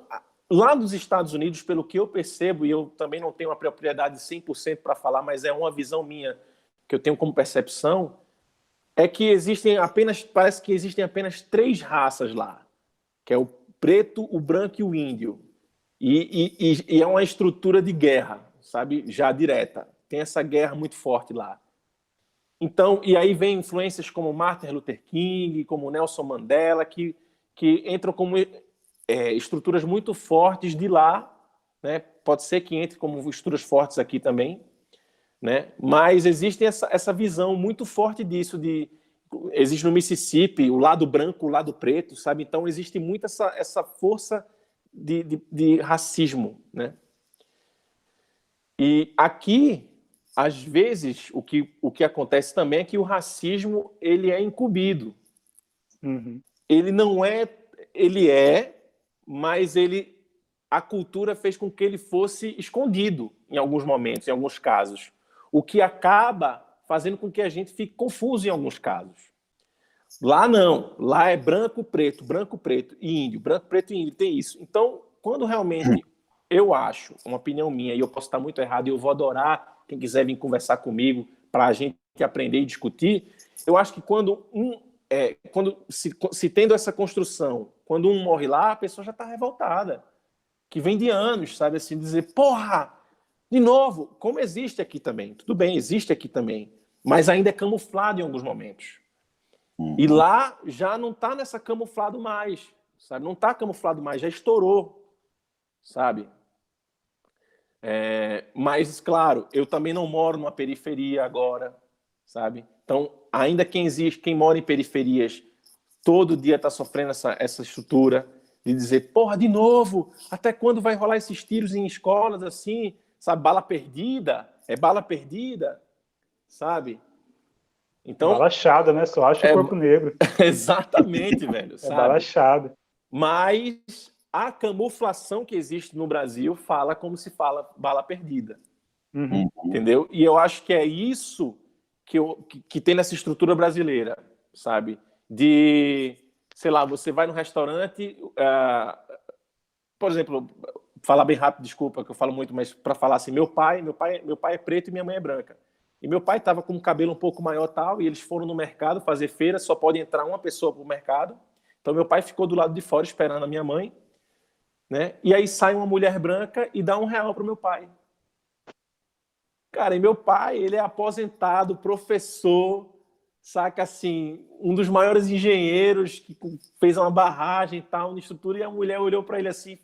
lá nos Estados Unidos, pelo que eu percebo, e eu também não tenho uma propriedade 100% para falar, mas é uma visão minha que eu tenho como percepção, é que parece que existem apenas 3 raças lá, que é o preto, o branco e o índio. E é uma estrutura de guerra, sabe? Já direta. Tem essa guerra muito forte lá. Então, e aí vem influências como Martin Luther King, como Nelson Mandela, que entram como estruturas muito fortes de lá, né? Pode ser que entre como estruturas fortes aqui também, né? Mas existe essa visão muito forte disso, existe no Mississippi o lado branco, o lado preto, sabe? Então existe muito essa força de racismo, né? E aqui, às vezes, o que acontece também é que o racismo ele é incumbido. Uhum. Ele não é, mas a cultura fez com que ele fosse escondido em alguns momentos, em alguns casos, o que acaba fazendo com que a gente fique confuso em alguns casos. Lá não, lá é branco, preto e índio, branco, preto e índio, tem isso. Então, quando realmente eu acho, uma opinião minha, e eu posso estar muito errado, e eu vou adorar quem quiser vir conversar comigo para a gente aprender e discutir, eu acho que quando se tendo essa construção, quando um morre lá, a pessoa já está revoltada, que vem de anos, sabe, assim, dizer, porra, de novo, como existe aqui também, tudo bem, existe aqui também, mas ainda é camuflado em alguns momentos. E lá já não está nessa camuflado mais, sabe? Não está camuflado mais, já estourou, sabe? Mas, claro, eu também não moro numa periferia agora, sabe? Então, ainda quem mora em periferias, todo dia está sofrendo essa estrutura de dizer, porra, de novo, até quando vai rolar esses tiros em escolas assim, sabe? Bala perdida, sabe? Então, Bala achada, né? Só acha o corpo negro. Exatamente, velho, sabe? Bala achada. Mas a camuflação que existe no Brasil fala como se fala bala perdida. Uhum. Entendeu? E eu acho que é isso que tem nessa estrutura brasileira, sabe? Sei lá, você vai no restaurante, por exemplo, falar bem rápido, desculpa, que eu falo muito, mas para falar assim, meu pai é preto e minha mãe é branca. E meu pai estava com o cabelo um pouco maior tal, e eles foram no mercado fazer feira, só pode entrar uma pessoa pro mercado. Então meu pai ficou do lado de fora esperando a minha mãe, né? E aí sai uma mulher branca e dá R$1 pro meu pai. Cara, e meu pai, ele é aposentado, professor, saca assim, um dos maiores engenheiros que fez uma barragem e tal, na estrutura, e a mulher olhou para ele assim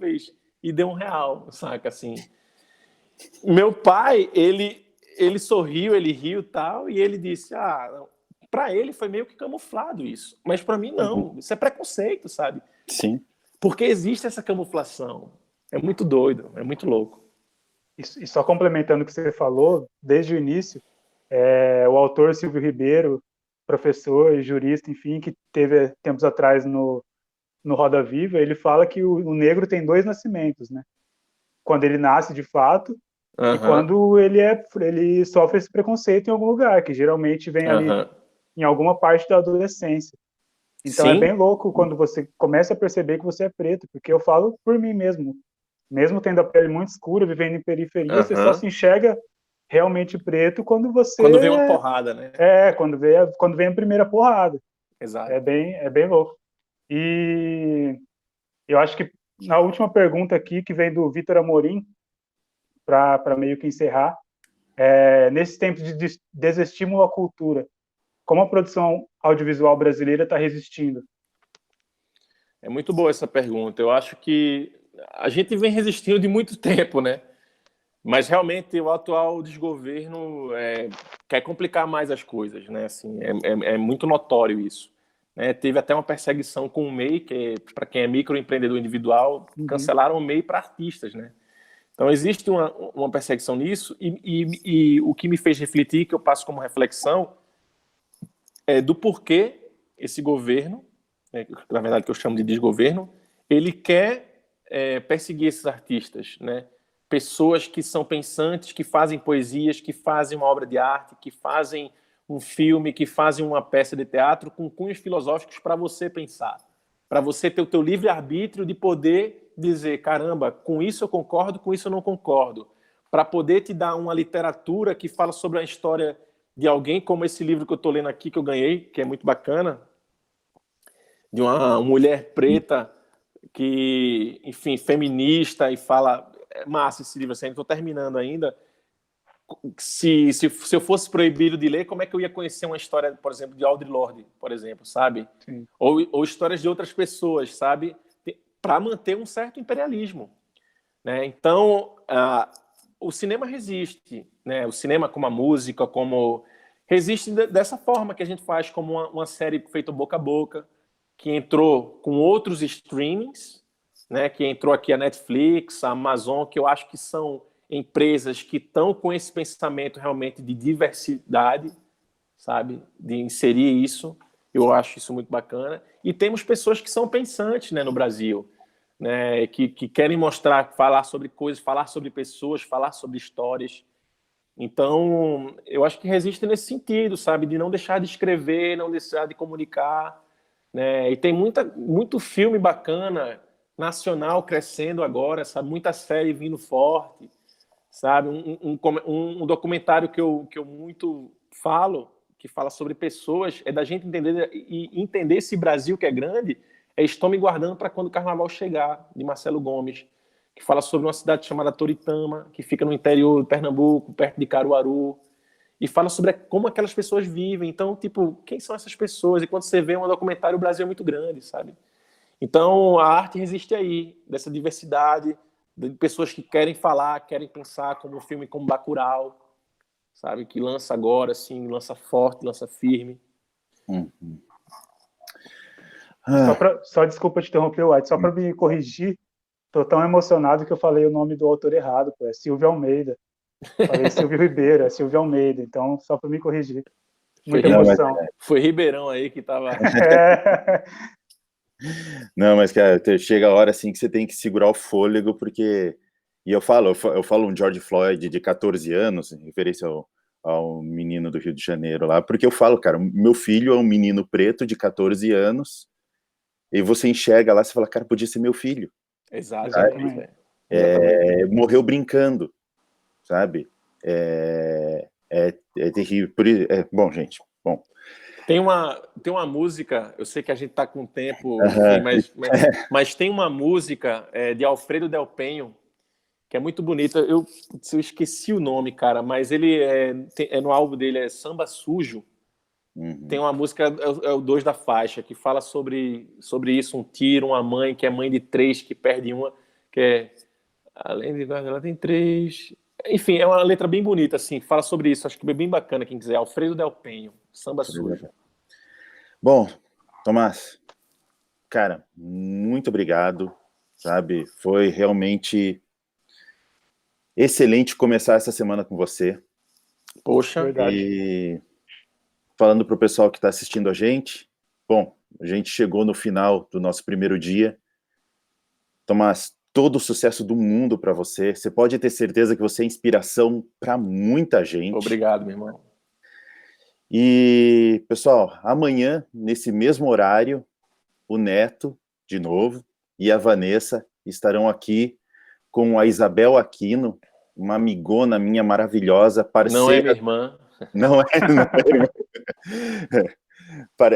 e deu R$1, saca assim. Meu pai, ele sorriu, ele riu e tal, e ele disse, para ele foi meio que camuflado isso, mas para mim não, isso é preconceito, sabe? Sim. Porque existe essa camuflação, é muito doido, é muito louco. E só complementando o que você falou, desde o início, o autor Silvio Ribeiro, professor e jurista, enfim, que teve tempos atrás no Roda Viva, ele fala que o negro tem 2 nascimentos, né? Quando ele nasce de fato e quando ele sofre esse preconceito em algum lugar, que geralmente vem ali em alguma parte da adolescência. Então é bem louco quando você começa a perceber que você é preto, porque eu falo por mim mesmo tendo a pele muito escura, vivendo em periferia, você só se enxerga realmente preto quando vem uma porrada, né? Quando vem a primeira porrada. Exato. É bem louco. E eu acho que na última pergunta aqui, que vem do Vitor Amorim, para meio que encerrar, nesse tempo de desestímulo à cultura, como a produção audiovisual brasileira está resistindo? É muito boa essa pergunta. Eu acho que a gente vem resistindo de muito tempo, né? Mas realmente o atual desgoverno quer complicar mais as coisas, né? Assim, é muito notório isso. Né? Teve até uma perseguição com o MEI, que para quem é microempreendedor individual, cancelaram o MEI para artistas, né? Então existe uma perseguição nisso e o que me fez refletir, que eu passo como reflexão, é do porquê esse governo, na verdade que eu chamo de desgoverno, ele quer perseguir esses artistas, né? Pessoas que são pensantes, que fazem poesias, que fazem uma obra de arte, que fazem um filme, que fazem uma peça de teatro com cunhos filosóficos para você pensar, para você ter o teu livre-arbítrio de poder dizer, caramba, com isso eu concordo, com isso eu não concordo, para poder te dar uma literatura que fala sobre a história de alguém, como esse livro que eu estou lendo aqui, que eu ganhei, que é muito bacana, de uma mulher preta que, enfim, feminista e fala... É massa esse livro, assim, estou terminando ainda. Se eu fosse proibido de ler, como é que eu ia conhecer uma história, por exemplo, de Audre Lorde, por exemplo, sabe? Ou histórias de outras pessoas, sabe? Para manter um certo imperialismo. Né? Então, o cinema resiste. Né? O cinema como a música, como... resiste dessa forma que a gente faz, como uma série feita boca a boca, que entrou com outros streamings, né, que entrou aqui a Netflix, a Amazon, que eu acho que são empresas que estão com esse pensamento realmente de diversidade, sabe, de inserir isso. Eu acho isso muito bacana. E temos pessoas que são pensantes, né, no Brasil, né, que querem mostrar, falar sobre coisas, falar sobre pessoas, falar sobre histórias. Então, eu acho que resiste nesse sentido, sabe, de não deixar de escrever, não deixar de comunicar, né? E tem muito filme bacana nacional crescendo agora, sabe? Muita série vindo forte, sabe? Um documentário que eu muito falo, que fala sobre pessoas, é da gente entender esse Brasil que é grande, Estou Me Guardando para Quando o Carnaval Chegar, de Marcelo Gomes, que fala sobre uma cidade chamada Toritama, que fica no interior de Pernambuco, perto de Caruaru, e fala sobre como aquelas pessoas vivem. Então, tipo, quem são essas pessoas? E quando você vê um documentário, o Brasil é muito grande, sabe? Então, a arte resiste aí, dessa diversidade, de pessoas que querem falar, querem pensar, como um filme como Bacurau, sabe? Que lança agora, assim, lança forte, lança firme. Só desculpa te interromper, White, só para me corrigir, tô tão emocionado que eu falei o nome do autor errado, pô, é Silvio Almeida. Falei Silvio Ribeiro, é Silvio Almeida, então só para me corrigir. Muita emoção. Foi Ribeirão aí que tava... Não, mas cara, chega a hora assim que você tem que segurar o fôlego, porque... E eu falo um George Floyd de 14 anos, em referência ao menino do Rio de Janeiro lá, porque eu falo, cara, meu filho é um menino preto de 14 anos, e você enxerga lá, você fala, cara, podia ser meu filho. Exatamente. Morreu brincando, sabe? É terrível. Bom, gente, bom. Tem uma música, eu sei que a gente está com tempo, enfim, mas tem uma música de Alfredo Del Penho, que é muito bonita. Eu esqueci o nome, cara, mas ele no álbum dele é Samba Sujo. Tem uma música, é o 2 da faixa, que fala sobre isso, um tiro, uma mãe que é mãe de 3, que perde uma, que é... Além de ela tem 3... Enfim, é uma letra bem bonita, assim, fala sobre isso. Acho que é bem bacana, quem quiser. Alfredo Del Penho, Samba Sujo. Bom, Tomás, cara, muito obrigado, sabe? Foi realmente excelente começar essa semana com você. Poxa. Verdade. E falando para o pessoal que está assistindo a gente, bom, a gente chegou no final do nosso primeiro dia. Tomás, todo o sucesso do mundo para você. Você pode ter certeza que você é inspiração para muita gente. Obrigado, meu irmão. E, pessoal, amanhã, nesse mesmo horário, o Neto, de novo, e a Vanessa estarão aqui com a Isabel Aquino, uma amigona minha maravilhosa, parceira... Não é minha irmã. Não é irmã.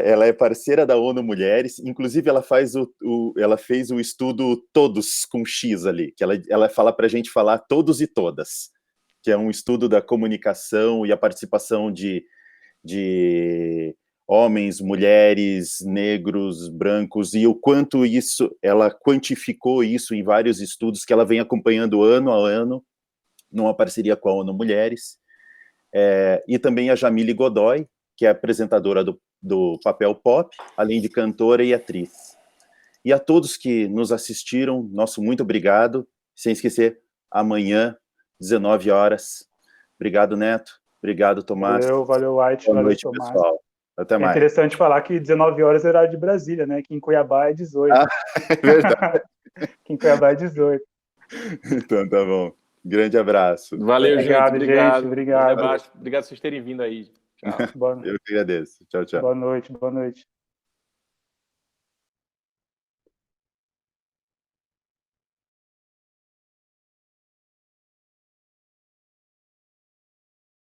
Ela é parceira da ONU Mulheres, inclusive ela fez o estudo Todos com X ali, que ela fala para a gente falar todos e todas, que é um estudo da comunicação e a participação de homens, mulheres, negros, brancos, e o quanto isso, ela quantificou isso em vários estudos que ela vem acompanhando ano a ano, numa parceria com a ONU Mulheres, e também a Jamile Godoy, que é apresentadora do Papel Pop, além de cantora e atriz. E a todos que nos assistiram, nosso muito obrigado, sem esquecer, amanhã, 19 horas. Obrigado, Neto. Obrigado, Tomás. Valeu, White. Boa valeu, noite, Tomás. pessoal. Até mais. É interessante falar que 19 horas é horário de Brasília, né? Que em Cuiabá é 18. Ah, é verdade. Que em Cuiabá é 18. Então, tá bom. Grande abraço. Valeu, Obrigado, gente. Obrigado. Obrigado. Grande abraço. Obrigado por vocês terem vindo aí. Tchau. Eu que agradeço. Tchau, tchau. Boa noite.